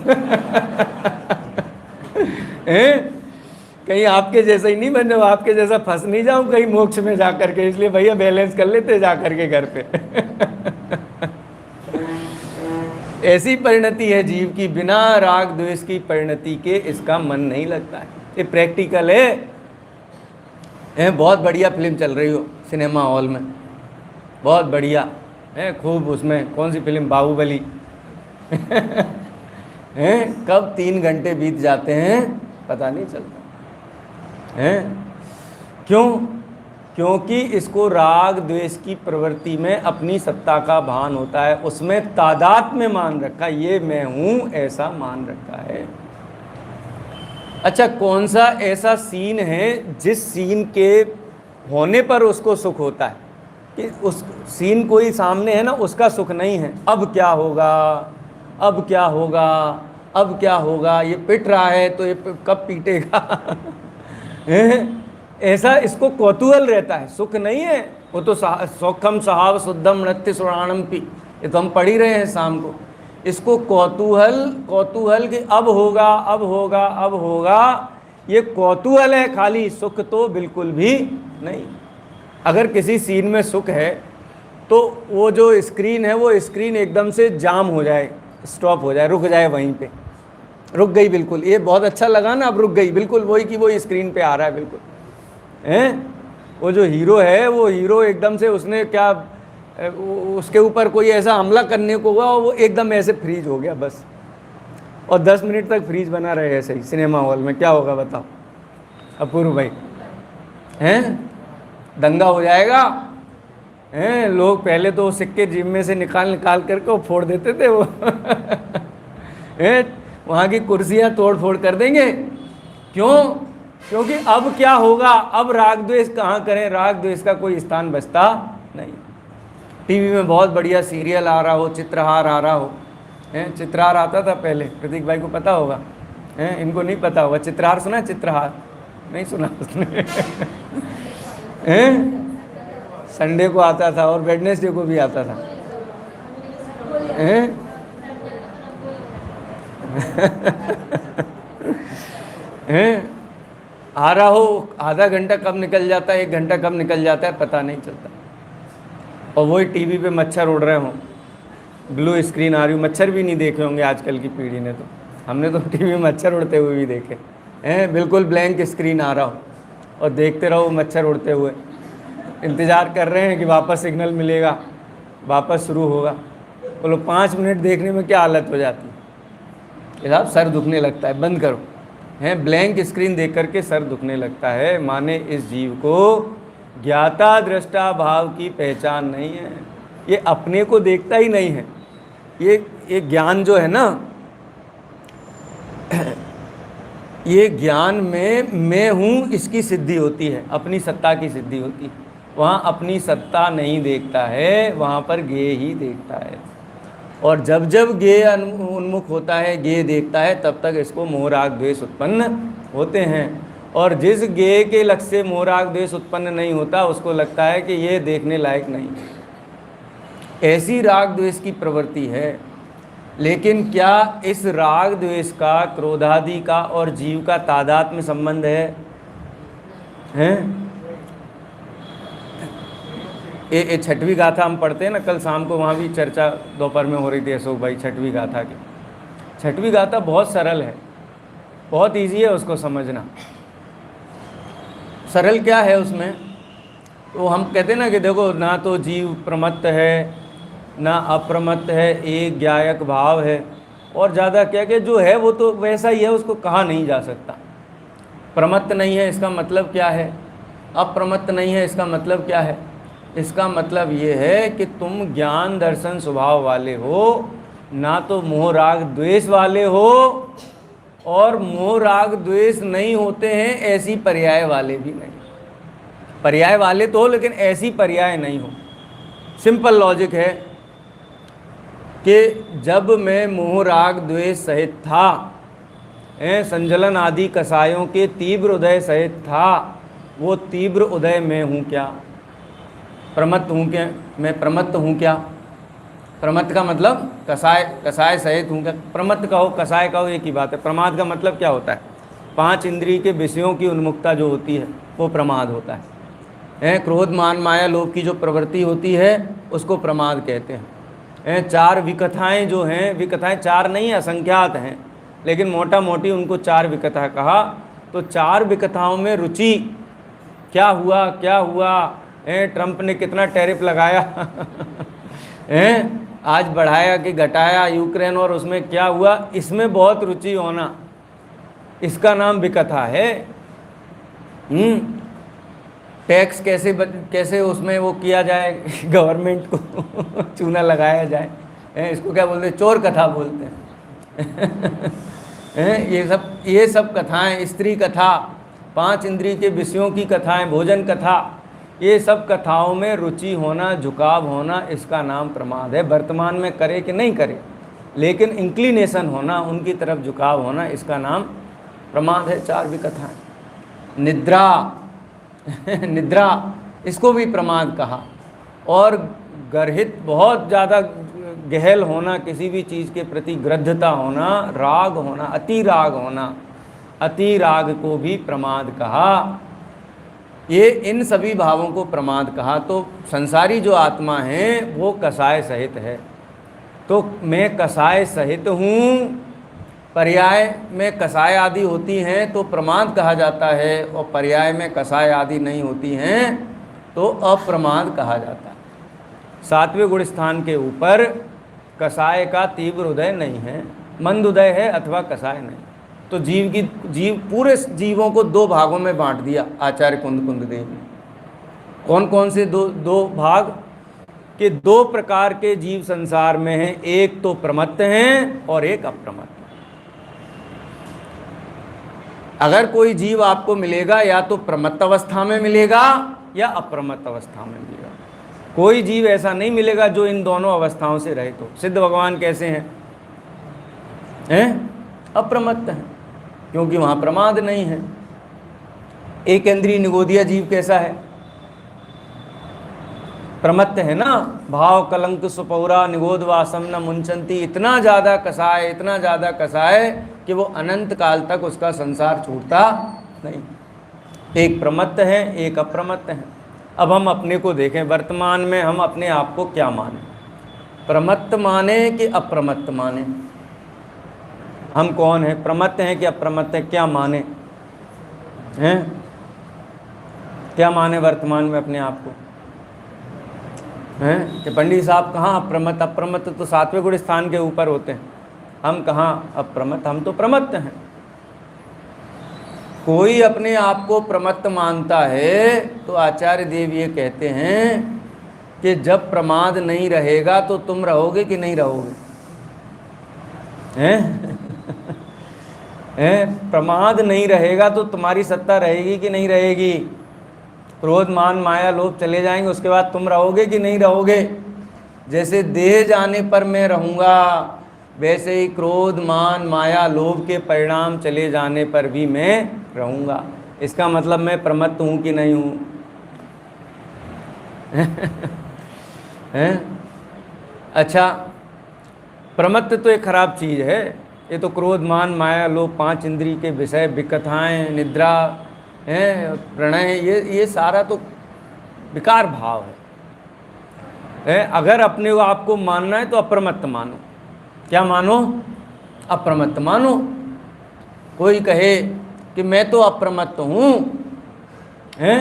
कहीं आपके जैसा ही नहीं बन जाऊँ, आपके जैसा फंस नहीं जाऊँ कहीं मोक्ष में जा करके, इसलिए भैया बैलेंस कर लेते जा करके घर पे। ऐसी परिणति है जीव की, बिना राग द्वेष की परिणति के इसका मन नहीं लगता है। ये प्रैक्टिकल है। बहुत बढ़िया फिल्म चल रही हो सिनेमा हॉल में, बहुत बढ़िया है, खूब उसमें कौन सी फिल्म, बाहुबली। कब 3 घंटे बीत जाते हैं पता नहीं चलता है। क्यों? क्योंकि इसको राग द्वेष की प्रवृत्ति में अपनी सत्ता का भान होता है, उसमें तादाद में मान रखा, ये मैं हूं ऐसा मान रखा है। अच्छा, कौन सा ऐसा सीन है जिस सीन के होने पर उसको सुख होता है? कि उस सीन कोई सामने है ना, उसका सुख नहीं है। अब क्या होगा, अब क्या होगा, अब क्या होगा, ये पिट रहा है तो ये कब पीटेगा। ऐसा इसको कौतूहल रहता है, सुख नहीं है। वो तो सौखम सहाव शुद्धम नृत्य सुराणम पी, ये तो हम पढ़ ही रहे हैं शाम को। इसको कौतूहल कि अब होगा, अब होगा, अब होगा, ये कौतूहल है खाली, सुख तो बिल्कुल भी नहीं। अगर किसी सीन में सुख है तो वो जो स्क्रीन है, वो स्क्रीन एकदम से जाम हो जाए, स्टॉप हो जाए, रुक जाए, वहीं पे रुक गई बिल्कुल। ये बहुत अच्छा लगा ना, अब रुक गई बिल्कुल, वही की वही स्क्रीन पे आ रहा है बिल्कुल। वो जो हीरो है, वो हीरो एकदम से उसने क्या, उसके ऊपर कोई ऐसा हमला करने को हुआ और वो एकदम ऐसे फ्रीज हो गया बस, और 10 मिनट तक फ्रीज बना रहे ऐसे ही सिनेमा हॉल में। क्या होगा बताओ अपूर्व भाई? दंगा हो जाएगा। लोग पहले तो सिक्के जेब में से निकाल करके वो फोड़ देते थे वो। वहाँ की कुर्सियाँ तोड़ फोड़ कर देंगे। क्यों? क्योंकि अब क्या होगा, अब राग द्वेष कहाँ करें, राग द्वेष का कोई स्थान बचता नहीं। टीवी में बहुत बढ़िया सीरियल आ रहा हो, चित्रहार आ रहा हो, चित्रहार आता था पहले, प्रतीक भाई को पता होगा, इनको नहीं पता होगा। चित्रहार सुना है? चित्रहार नहीं सुना उसने। संडे को आता था और वेडनेसडे को भी आता था। आ रहा हो, आधा घंटा कब निकल जाता है, 1 घंटा कब निकल जाता है पता नहीं चलता। और वही टीवी पे मच्छर उड़ रहे हों, ब्लू स्क्रीन आ रही हो। मच्छर भी नहीं देखे होंगे आजकल की पीढ़ी ने, तो हमने तो टीवी में मच्छर उड़ते हुए भी देखे हैं। बिल्कुल ब्लैंक स्क्रीन आ रहा हो और देखते रहो मच्छर उड़ते हुए, इंतज़ार कर रहे हैं कि वापस सिग्नल मिलेगा, वापस शुरू होगा। बोलो 5 मिनट देखने में क्या हालत हो जाती है साहब, सर दुखने लगता है, बंद करो। ब्लैंक स्क्रीन देख करके सर दुखने लगता है। माने इस जीव को ज्ञाता दृष्टा भाव की पहचान नहीं है, ये अपने को देखता ही नहीं है। ये ज्ञान जो है ना, ये ज्ञान में मैं हूँ इसकी सिद्धि होती है, अपनी सत्ता की सिद्धि होती है। वहाँ अपनी सत्ता नहीं देखता है, वहाँ पर ज्ञेय ही देखता है। और जब जब ज्ञेय उन्मुख होता है, ज्ञेय देखता है, तब तक इसको मोह राग द्वेष उत्पन्न होते हैं। और जिस ज्ञेय के लक्ष्य से मोह राग द्वेष उत्पन्न नहीं होता, उसको लगता है कि ये देखने लायक नहीं। ऐसी राग द्वेष की प्रवृत्ति है। लेकिन क्या इस राग द्वेष का, क्रोधादि का और जीव का तादात्म्य संबंध है? ये छठवीं गाथा हम पढ़ते हैं ना, कल शाम को वहाँ भी चर्चा दोपहर में हो रही थी अशोक भाई छठवीं गाथा की। छठवीं गाथा बहुत सरल है, बहुत इजी है उसको समझना। सरल क्या है उसमें, तो हम कहते हैं ना कि देखो, ना तो जीव प्रमत्त है ना अप्रमत्त है, एक ज्ञायक भाव है, और ज़्यादा क्या कि जो है वो तो वैसा ही है, उसको कहा नहीं जा सकता। प्रमत्त नहीं है इसका मतलब क्या है, अप्रमत्त नहीं है इसका मतलब क्या है? इसका मतलब ये है कि तुम ज्ञान दर्शन स्वभाव वाले हो, ना तो मोह राग द्वेष वाले हो, और मोह राग द्वेष नहीं होते हैं ऐसी पर्याय वाले भी नहीं। पर्याय वाले तो हो लेकिन ऐसी पर्याय नहीं हो। सिंपल लॉजिक है कि जब मैं मोह राग द्वेष सहित था, संजलन आदि कसायों के तीव्र उदय सहित था, वो तीव्र उदय में हूँ क्या? प्रमत्त हूँ क्या? मैं प्रमत्त हूँ क्या? प्रमत्त का मतलब कसाय सहित हूँ क्या? प्रमत्त कहो कसाय कहो एक ही बात है। प्रमाद का मतलब क्या होता है? 5 इंद्रिय के विषयों की उन्मुखता जो होती है वो प्रमाद होता है। क्रोध मान माया लोभ की जो प्रवृत्ति होती है उसको प्रमाद कहते हैं। 4 विकथाएँ जो हैं, विकथाएँ 4 नहीं असंख्यात हैं, लेकिन मोटा मोटी उनको 4 विकथा कहा। तो 4 विकथाओं में रुचि, क्या हुआ क्या हुआ, ट्रंप ने कितना टैरिफ लगाया आज बढ़ाया कि घटाया, यूक्रेन और उसमें क्या हुआ, इसमें बहुत रुचि होना, इसका नाम विकथा है। टैक्स कैसे उसमें वो किया जाए गवर्नमेंट को चूना लगाया जाए, इसको क्या बोलते हैं? चोर कथा बोलते हैं। ये सब कथाएं, स्त्री कथा, 5 इंद्रिय के विषयों की कथाएं, भोजन कथा, ये सब कथाओं में रुचि होना, झुकाव होना, इसका नाम प्रमाद है। वर्तमान में करे कि नहीं करे, लेकिन इंक्लिनेशन होना, उनकी तरफ झुकाव होना, इसका नाम प्रमाद है। 4 विकथाएं। निद्रा निद्रा, इसको भी प्रमाद कहा। और गर्हित, बहुत ज़्यादा गहल होना, किसी भी चीज़ के प्रति ग्रद्धता होना, राग होना, अति राग होना, अति राग को भी प्रमाद कहा। ये इन सभी भावों को प्रमाद कहा। तो संसारी जो आत्मा है वो कसाय सहित है। तो मैं कसाय सहित हूँ, पर्याय में कसाय आदि होती हैं तो प्रमाद कहा जाता है, और पर्याय में कसाय आदि नहीं होती हैं तो अप्रमाद कहा जाता है। 7वें गुण स्थान के ऊपर कसाय का तीव्र उदय नहीं है, मंद उदय है अथवा कसाय नहीं। तो पूरे जीवों को 2 भागों में बांट दिया आचार्य कुंद देव ने। कौन कौन से दो भाग? कि 2 प्रकार के जीव संसार में हैं, एक तो प्रमत्त हैं और एक अप्रमत्त। अगर कोई जीव आपको मिलेगा या तो प्रमत्त अवस्था में मिलेगा या अप्रमत्त अवस्था में मिलेगा। कोई जीव ऐसा नहीं मिलेगा जो इन दोनों अवस्थाओं से रहित हो। सिद्ध भगवान कैसे हैं? अप्रमत्त हैं, क्योंकि वहाँ प्रमाद नहीं है। एक इंद्रिय निगोदिया जीव कैसा है? प्रमत्त है ना। भाव कलंक सुपौरा निगोद वासम न मुंचंती, इतना ज़्यादा कसाय कि वो अनंत काल तक उसका संसार छूटता नहीं। एक प्रमत्त है, एक अप्रमत्त है। अब हम अपने को देखें, वर्तमान में हम अपने आप को क्या माने? प्रमत्त माने कि अप्रमत्त माने? हम कौन हैं? प्रमत्त हैं कि अप्रमत्त हैं? क्या माने हैं? क्या माने वर्तमान में अपने आप को? हैं कि पंडित साहब कहाँ अप्रमत्त? अप्रमत्त तो 7वें गुण स्थान के ऊपर होते हैं, हम कहाँ अप्रमत्त? हम तो प्रमत्त हैं। कोई अपने आप को प्रमत्त मानता है तो आचार्य देव ये कहते हैं कि जब प्रमाद नहीं रहेगा तो तुम रहोगे कि नहीं रहोगे? हैं? प्रमाद नहीं रहेगा तो तुम्हारी सत्ता रहेगी कि नहीं रहेगी? क्रोध मान माया लोभ चले जाएंगे, उसके बाद तुम रहोगे कि नहीं रहोगे? जैसे देह जाने पर मैं रहूँगा, वैसे ही क्रोध मान माया लोभ के परिणाम चले जाने पर भी मैं रहूँगा। इसका मतलब मैं प्रमत्त हूँ कि नहीं हूँ? अच्छा, प्रमत्त तो एक खराब चीज़ है। ये तो क्रोध, मान, माया, लोभ, 5 इंद्रिय के विषय, विकथाएँ, निद्रा हैं, प्रणय, ये सारा तो विकार भाव है। अगर अपने को आपको मानना है तो अप्रमत्त मानो। क्या मानो? अप्रमत्त मानो। कोई कहे कि मैं तो अप्रमत्त हूँ, हैं,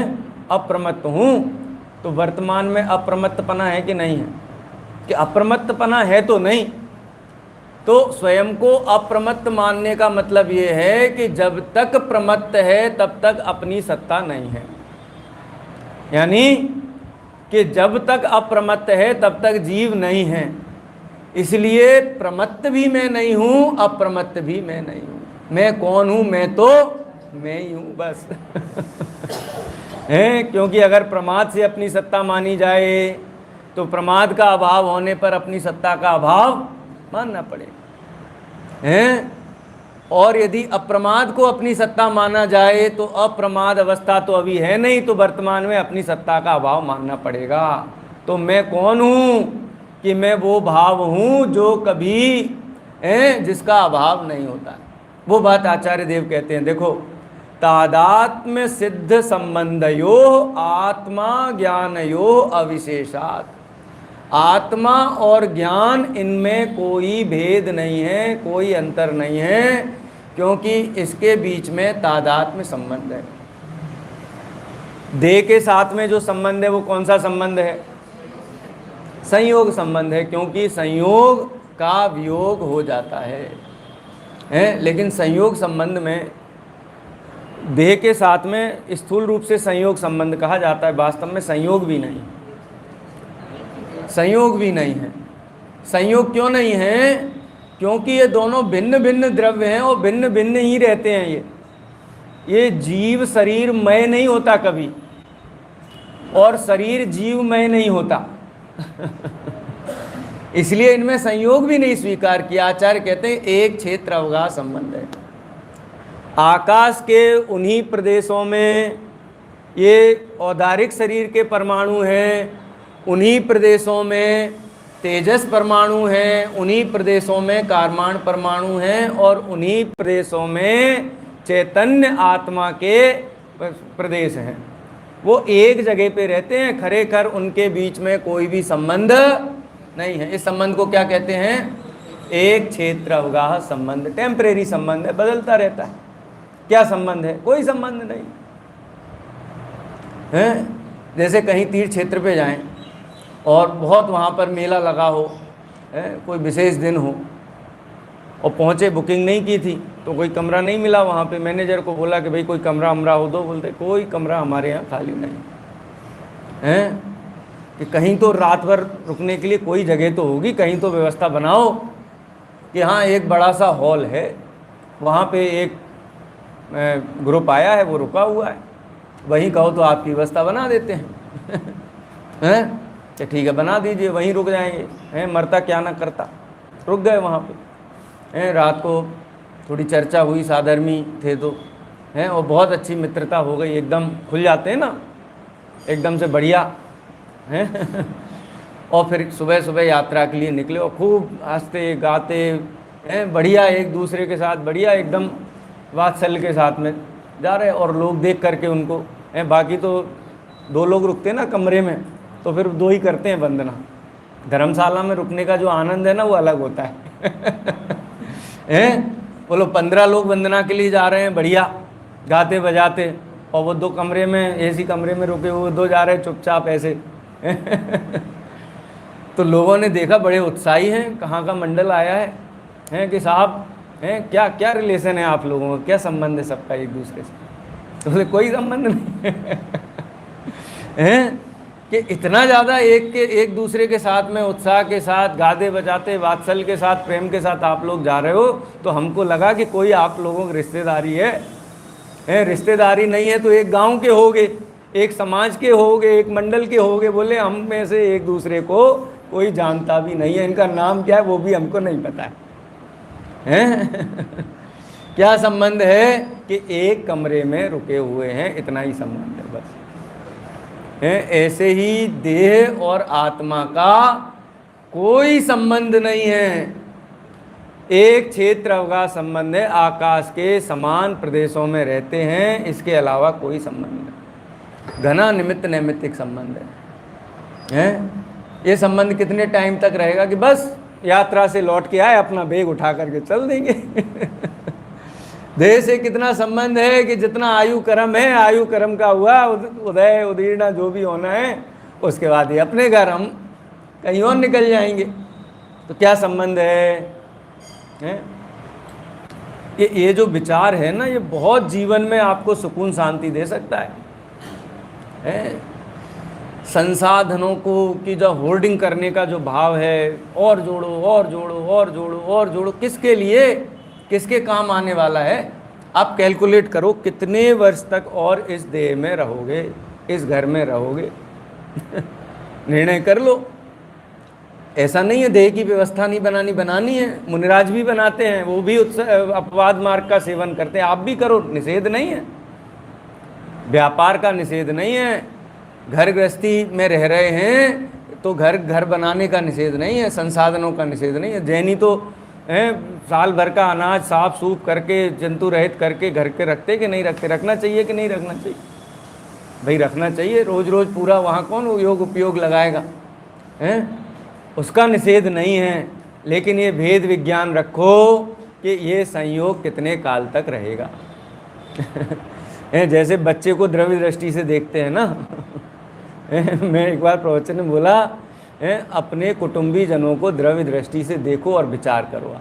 अप्रमत्त हूँ, तो वर्तमान में अप्रमत्तपना है कि नहीं है? कि अप्रमत्तपना है तो नहीं। तो स्वयं को अप्रमत्त मानने का मतलब ये है कि जब तक प्रमत्त है तब तक अपनी सत्ता नहीं है। यानी कि जब तक अप्रमत्त है तब तक जीव नहीं है। इसलिए प्रमत्त भी मैं नहीं हूँ, अप्रमत्त भी मैं नहीं हूँ। मैं कौन हूँ? मैं तो मैं ही हूँ, बस। है, क्योंकि अगर प्रमाद से अपनी सत्ता मानी जाए तो प्रमाद का अभाव होने पर अपनी सत्ता का अभाव मानना पड़ेगा। हैं, और यदि अप्रमाद को अपनी सत्ता माना जाए तो अप्रमाद अवस्था तो अभी है नहीं, तो वर्तमान में अपनी सत्ता का अभाव मानना पड़ेगा। तो मैं कौन हूँ? कि मैं वो भाव हूँ जो कभी जिसका अभाव नहीं होता। वो बात आचार्य देव कहते हैं, देखो, तादात्म्य सिद्ध संबंधयो आत्मा ज्ञानयो अविशेषात्। आत्मा और ज्ञान, इनमें कोई भेद नहीं है, कोई अंतर नहीं है, क्योंकि इसके बीच में तादात्म्य संबंध है। देह के साथ में जो संबंध है वो कौन सा संबंध है? संयोग संबंध है, क्योंकि संयोग का वियोग हो जाता है। लेकिन संयोग संबंध में देह के साथ में स्थूल रूप से संयोग संबंध कहा जाता है, वास्तव में संयोग भी नहीं, संयोग भी नहीं है। संयोग क्यों नहीं है? क्योंकि ये दोनों भिन्न भिन्न द्रव्य हैं और भिन्न भिन्न ही रहते हैं। ये जीव शरीरमय नहीं होता कभी, और शरीर जीवमय नहीं होता। इसलिए इनमें संयोग भी नहीं स्वीकार किया। आचार्य कहते हैं एक क्षेत्र अवगाह संबंध है। आकाश के उन्हीं प्रदेशों में ये औदारिक शरीर के परमाणु हैं, उन्हीं प्रदेशों में तेजस परमाणु हैं, उन्हीं प्रदेशों में कारमान परमाणु हैं, और उन्हीं प्रदेशों में चैतन्य आत्मा के प्रदेश हैं। वो एक जगह पे रहते हैं, खरेखर उनके बीच में कोई भी संबंध नहीं है। इस संबंध को क्या कहते हैं? एक क्षेत्र अवगाह संबंध। टेम्परेरी संबंध है, बदलता रहता है। क्या संबंध है? कोई संबंध नहीं है। जैसे कहीं तीर्थ क्षेत्र पे जाएं और बहुत वहाँ पर मेला लगा हो, कोई विशेष दिन हो, और पहुँचे, बुकिंग नहीं की थी तो कोई कमरा नहीं मिला वहाँ पे। मैनेजर को बोला कि भाई कोई कमरा हमरा हो दो। बोलते कोई कमरा हमारे यहाँ खाली नहीं है। कि कहीं तो रात भर रुकने के लिए कोई जगह तो होगी, कहीं तो व्यवस्था बनाओ कि हाँ एक बड़ा सा हॉल है, वहाँ पे एक ग्रुप आया है, वो रुका हुआ है, वहीं कहो तो आपकी व्यवस्था बना देते हैं। हैं, तो ठीक है बना दीजिए, वहीं रुक जाएंगे। हैं, मरता क्या ना करता, रुक गए वहाँ पे। हैं, रात को थोड़ी चर्चा हुई, साधर्मी थे तो, हैं, और बहुत अच्छी मित्रता हो गई, एकदम खुल जाते हैं ना, एकदम से बढ़िया। हैं, और फिर सुबह सुबह यात्रा के लिए निकले और खूब हंसते गाते हैं, बढ़िया, एक दूसरे के साथ बढ़िया एकदम वात्सल्य के साथ में जा रहे। और लोग देख करके उनको, हैं, बाकी तो 2 लोग रुकते हैं ना कमरे में, तो फिर 2 ही करते हैं वंदना। धर्मशाला में रुकने का जो आनंद है ना, वो अलग होता है। हैं, बोलो 15 लोग वंदना के लिए जा रहे हैं, बढ़िया गाते बजाते, और वो 2 कमरे में, एसी कमरे में रुके हुए 2 जा रहे हैं चुपचाप ऐसे। तो लोगों ने देखा, बड़े उत्साही हैं, कहाँ का मंडल आया है, हैं कि साहब, हैं क्या क्या रिलेशन है आप लोगों का, क्या संबंध है सबका एक दूसरे से? तो बोले कोई संबंध नहीं है। कि इतना ज़्यादा एक दूसरे के साथ में उत्साह के साथ गाते बजाते वात्सल्य के साथ प्रेम के साथ आप लोग जा रहे हो, तो हमको लगा कि कोई आप लोगों की रिश्तेदारी है। रिश्तेदारी नहीं है तो एक गांव के होगे, एक समाज के होगे, एक मंडल के होगे। बोले हम में से एक दूसरे को कोई जानता भी नहीं है, इनका नाम क्या है वो भी हमको नहीं पता है। क्या संबंध है? कि एक कमरे में रुके हुए हैं, इतना ही संबंध है बस। ऐसे ही देह और आत्मा का कोई संबंध नहीं है। एक क्षेत्र अवकाश संबंध है, आकाश के समान प्रदेशों में रहते हैं, इसके अलावा कोई संबंध नहीं। घना निमित्त नैमित्तिक संबंध है। ये संबंध कितने टाइम तक रहेगा कि बस यात्रा से लौट के आए, अपना बैग उठा करके चल देंगे। देह से कितना संबंध है कि जितना आयु कर्म है, आयु कर्म का हुआ उदय उदीर्णा जो भी होना है, उसके बाद ही अपने घर हम कहीं और निकल जाएंगे। तो क्या संबंध है? ये जो विचार है ना, ये बहुत जीवन में आपको सुकून शांति दे सकता है। संसाधनों को की जो होर्डिंग करने का जो भाव है, और जोड़ो और जोड़ो और जोड़ो और जोड़ो, किसके लिए, किसके काम आने वाला है? आप कैलकुलेट करो कितने वर्ष तक और इस देह में रहोगे, इस घर में रहोगे। निर्णय कर लो। ऐसा नहीं है देह की व्यवस्था नहीं बनानी है। मुनिराज भी बनाते हैं, वो भी अपवाद मार्ग का सेवन करते हैं। आप भी करो, निषेध नहीं है, व्यापार का निषेध नहीं है। घर गृहस्थी में रह रहे हैं तो घर बनाने का निषेध नहीं है, संसाधनों का निषेध नहीं है। जैनी तो साल भर का अनाज साफ सूफ करके, जंतु रहित करके घर के रखते कि नहीं रखते? रखना चाहिए कि नहीं रखना चाहिए? भाई रखना चाहिए। रोज रोज पूरा वहाँ कौन योग उपयोग लगाएगा? उसका निषेध नहीं है, लेकिन ये भेद विज्ञान रखो कि ये संयोग कितने काल तक रहेगा। जैसे बच्चे को द्रव्य दृष्टि से देखते हैं ना। मैं एक बार प्रवचन में बोला, अपने कुटुंबी जनों को द्रव्य दृष्टि से देखो और विचार करो।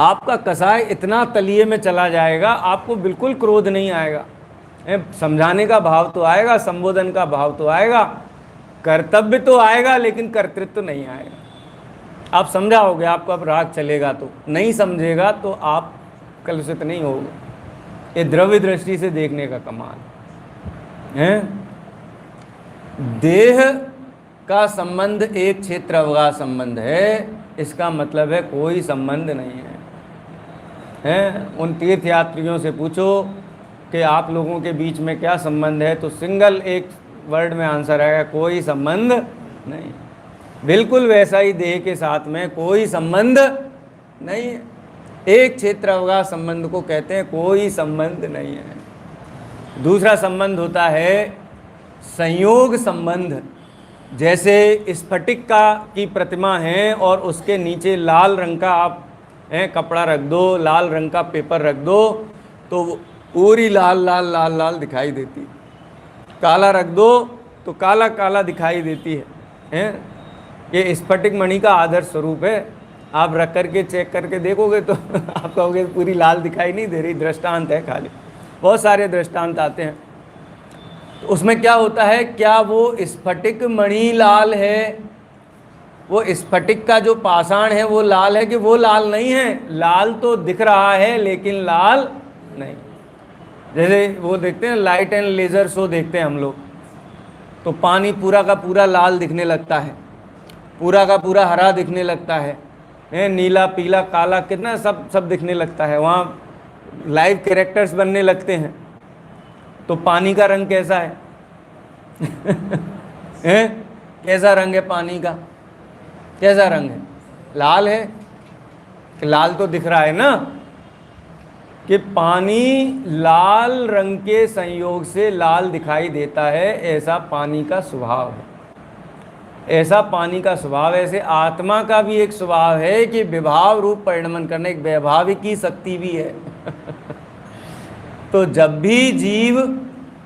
आपका कसाय इतना तलिए में चला जाएगा, आपको बिल्कुल क्रोध नहीं आएगा। समझाने का भाव तो आएगा, संबोधन का भाव तो आएगा, कर्तव्य तो आएगा, लेकिन कर्तृत्व तो नहीं आएगा। आप समझाओगे, आपको अब राग चलेगा, तो नहीं समझेगा तो आप कलुषित नहीं होगे। ये द्रव्य दृष्टि से देखने का कमाल है। देह का संबंध एक क्षेत्र अवकाश संबंध है, इसका मतलब है कोई संबंध नहीं है। उन तीर्थ यात्रियों से पूछो कि आप लोगों के बीच में क्या संबंध है, तो सिंगल एक वर्ड में आंसर आएगा, कोई संबंध नहीं। बिल्कुल वैसा ही देह के साथ में कोई संबंध नहीं है। एक क्षेत्र अवकाश संबंध को कहते हैं कोई संबंध नहीं है। दूसरा संबंध होता है संयोग संबंध। जैसे स्फटिक की प्रतिमा है और उसके नीचे लाल रंग का आप कपड़ा रख दो, लाल रंग का पेपर रख दो, तो पूरी लाल लाल लाल लाल दिखाई देती है। काला रख दो तो काला काला दिखाई देती है। ये स्फटिक मणि का आदर्श स्वरूप है। आप रख करके चेक करके देखोगे तो आप कहोगे पूरी लाल दिखाई नहीं दे रही, दृष्टांत है खाली। बहुत सारे दृष्टांत आते हैं। तो उसमें क्या होता है, क्या वो स्फटिक मणि लाल है, वो स्फटिक का जो पाषाण है वो लाल है कि वो लाल नहीं है? लाल तो दिख रहा है लेकिन लाल नहीं। जैसे वो देखते हैं लाइट एंड लेज़र शो देखते हैं हम लोग, तो पानी पूरा का पूरा लाल दिखने लगता है, पूरा का पूरा हरा दिखने लगता है, नीला पीला काला कितना सब दिखने लगता है। वहाँ लाइव कैरेक्टर्स बनने लगते हैं। तो पानी का रंग कैसा है? कैसा रंग है पानी का? कैसा रंग है? लाल है कि लाल तो दिख रहा है ना, कि पानी लाल रंग के संयोग से लाल दिखाई देता है। ऐसा पानी का स्वभाव है, ऐसा पानी का स्वभाव। ऐसे आत्मा का भी एक स्वभाव है कि विभाव रूप परिणमन करने, एक वैभाविकी शक्ति भी है। तो जब भी जीव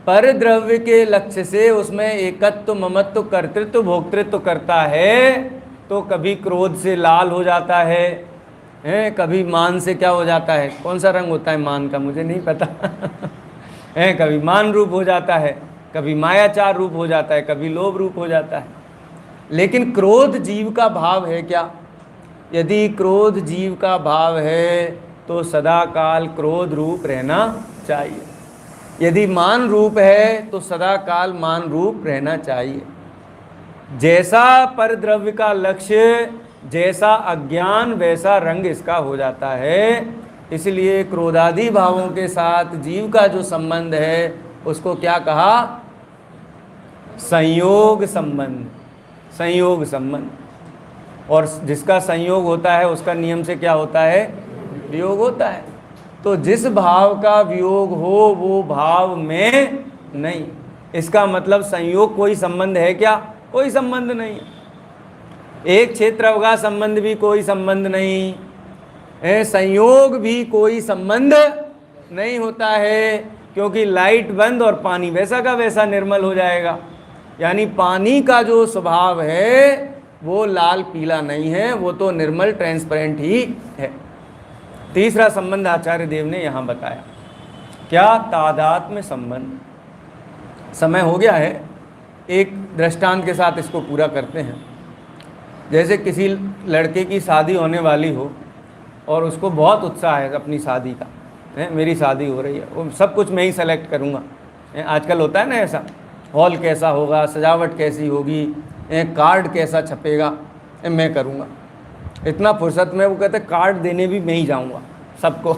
पर द्रव्य के लक्ष्य से उसमें एकत्व ममत्व कर्तृत्व भोक्तृत्व करता है, तो कभी क्रोध से लाल हो जाता है, कभी मान से क्या हो जाता है, कौन सा रंग होता है मान का मुझे नहीं पता। कभी मान रूप हो जाता है, कभी मायाचार रूप हो जाता है, कभी लोभ रूप हो जाता है। लेकिन क्रोध जीव का भाव है क्या? यदि क्रोध जीव का भाव है तो सदा काल क्रोध रूप रहना चाहिए। यदि मान रूप है तो सदा काल मान रूप रहना चाहिए। जैसा पर द्रव्य का लक्ष्य, जैसा अज्ञान, वैसा रंग इसका हो जाता है। इसलिए क्रोधादि भावों के साथ जीव का जो संबंध है उसको क्या कहा? संयोग संबंध। संयोग संबंध। और जिसका संयोग होता है उसका नियम से क्या होता है, वियोग होता है। तो जिस भाव का वियोग हो वो भाव में नहीं। इसका मतलब संयोग कोई संबंध है क्या, कोई संबंध नहीं। एक क्षेत्र अवगाह संबंध भी कोई संबंध नहीं है, संयोग भी कोई संबंध नहीं होता है, क्योंकि लाइट बंद और पानी वैसा का वैसा निर्मल हो जाएगा। यानी पानी का जो स्वभाव है वो लाल पीला नहीं है, वो तो निर्मल ट्रांसपेरेंट ही है। तीसरा संबंध आचार्य देव ने यहाँ बताया, क्या, तादात्म्य संबंध। समय हो गया है, एक दृष्टांत के साथ इसको पूरा करते हैं। जैसे किसी लड़के की शादी होने वाली हो और उसको बहुत उत्साह है अपनी शादी का, है मेरी शादी हो रही है, वो सब कुछ मैं ही सेलेक्ट करूँगा। आजकल होता है ना ऐसा, हॉल कैसा होगा, सजावट कैसी होगी, कार्ड कैसा छपेगा, मैं करूँगा। इतना फुर्सत में वो कहते कार्ड देने भी मैं ही जाऊँगा सबको।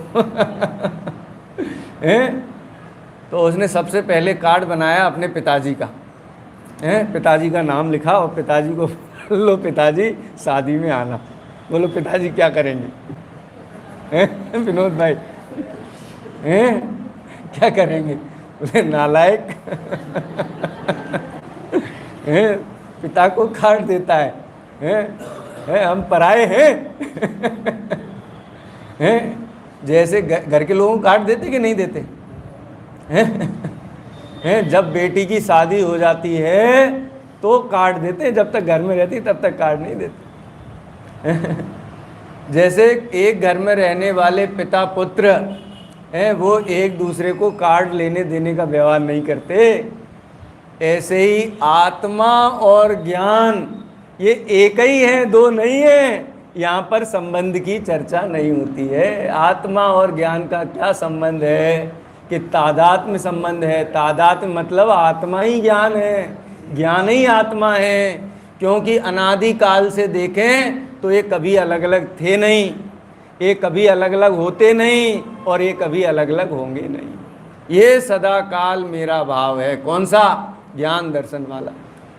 तो उसने सबसे पहले कार्ड बनाया अपने पिताजी का, पिताजी का नाम लिखा और पिताजी को लो पिताजी शादी में आना। बोलो पिताजी क्या करेंगे, विनोद भाई क्या करेंगे, बोले नालायक। पिता को कार्ड देता है, हम पराए हैं। जैसे घर के लोगों को कार्ड देते कि नहीं देते हैं? जब बेटी की शादी हो जाती है तो कार्ड देते हैं, जब तक घर में रहती तब तक कार्ड नहीं देते। जैसे एक घर में रहने वाले पिता पुत्र हैं, वो एक दूसरे को कार्ड लेने देने का व्यवहार नहीं करते, ऐसे ही आत्मा और ज्ञान ये एक ही है, दो नहीं है। यहाँ पर संबंध की चर्चा नहीं होती है। आत्मा और ज्ञान का क्या संबंध है कि तादात्म्य संबंध है। तादात्म्य मतलब आत्मा ही ज्ञान है, ज्ञान ही आत्मा है। क्योंकि अनादि काल से देखें तो ये कभी अलग अलग थे नहीं, ये कभी अलग अलग होते नहीं, और ये कभी अलग अलग होंगे नहीं। ये सदा काल मेरा भाव है। कौन सा? ज्ञान दर्शन वाला।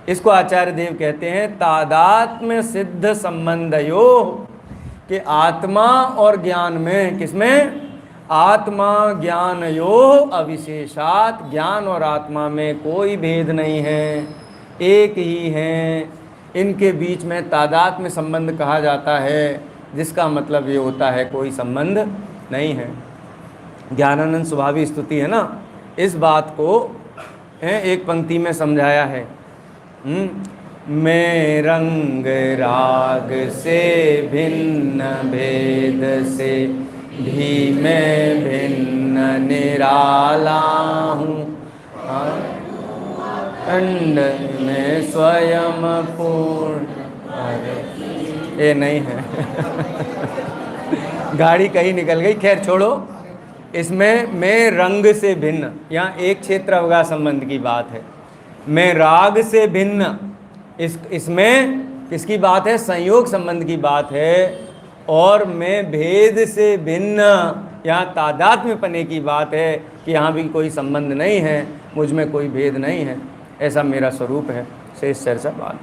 इसको आचार्य देव कहते हैं तादात्म्य सिद्ध संबंधयो, कि आत्मा और ज्ञान में, किसमें? आत्मा ज्ञान यो अविशेषात, ज्ञान और आत्मा में कोई भेद नहीं है, एक ही हैं। इनके बीच में तादात्म्य संबंध कहा जाता है, जिसका मतलब ये होता है कोई संबंध नहीं है। ज्ञानानंद स्वभावी स्तुति है ना, इस बात को एक पंक्ति में समझाया है। मैं रंग राग से भिन्न भेद से भी मैं भिन्न निराला हूँ, खंड में स्वयं पूर्ण। ये नहीं है। गाड़ी कहीं निकल गई, खैर छोड़ो। इसमें मैं रंग से भिन्न, यहाँ एक क्षेत्र अवगाह संबंध की बात है। मैं राग से भिन्न, इसमें किसकी बात है? संयोग संबंध की बात है। और मैं भेद से भिन्न, यहाँ तादात्म्य पने की बात है कि यहाँ भी कोई संबंध नहीं है, मुझ में कोई भेद नहीं है, ऐसा मेरा स्वरूप है। शेष चर्चा बात।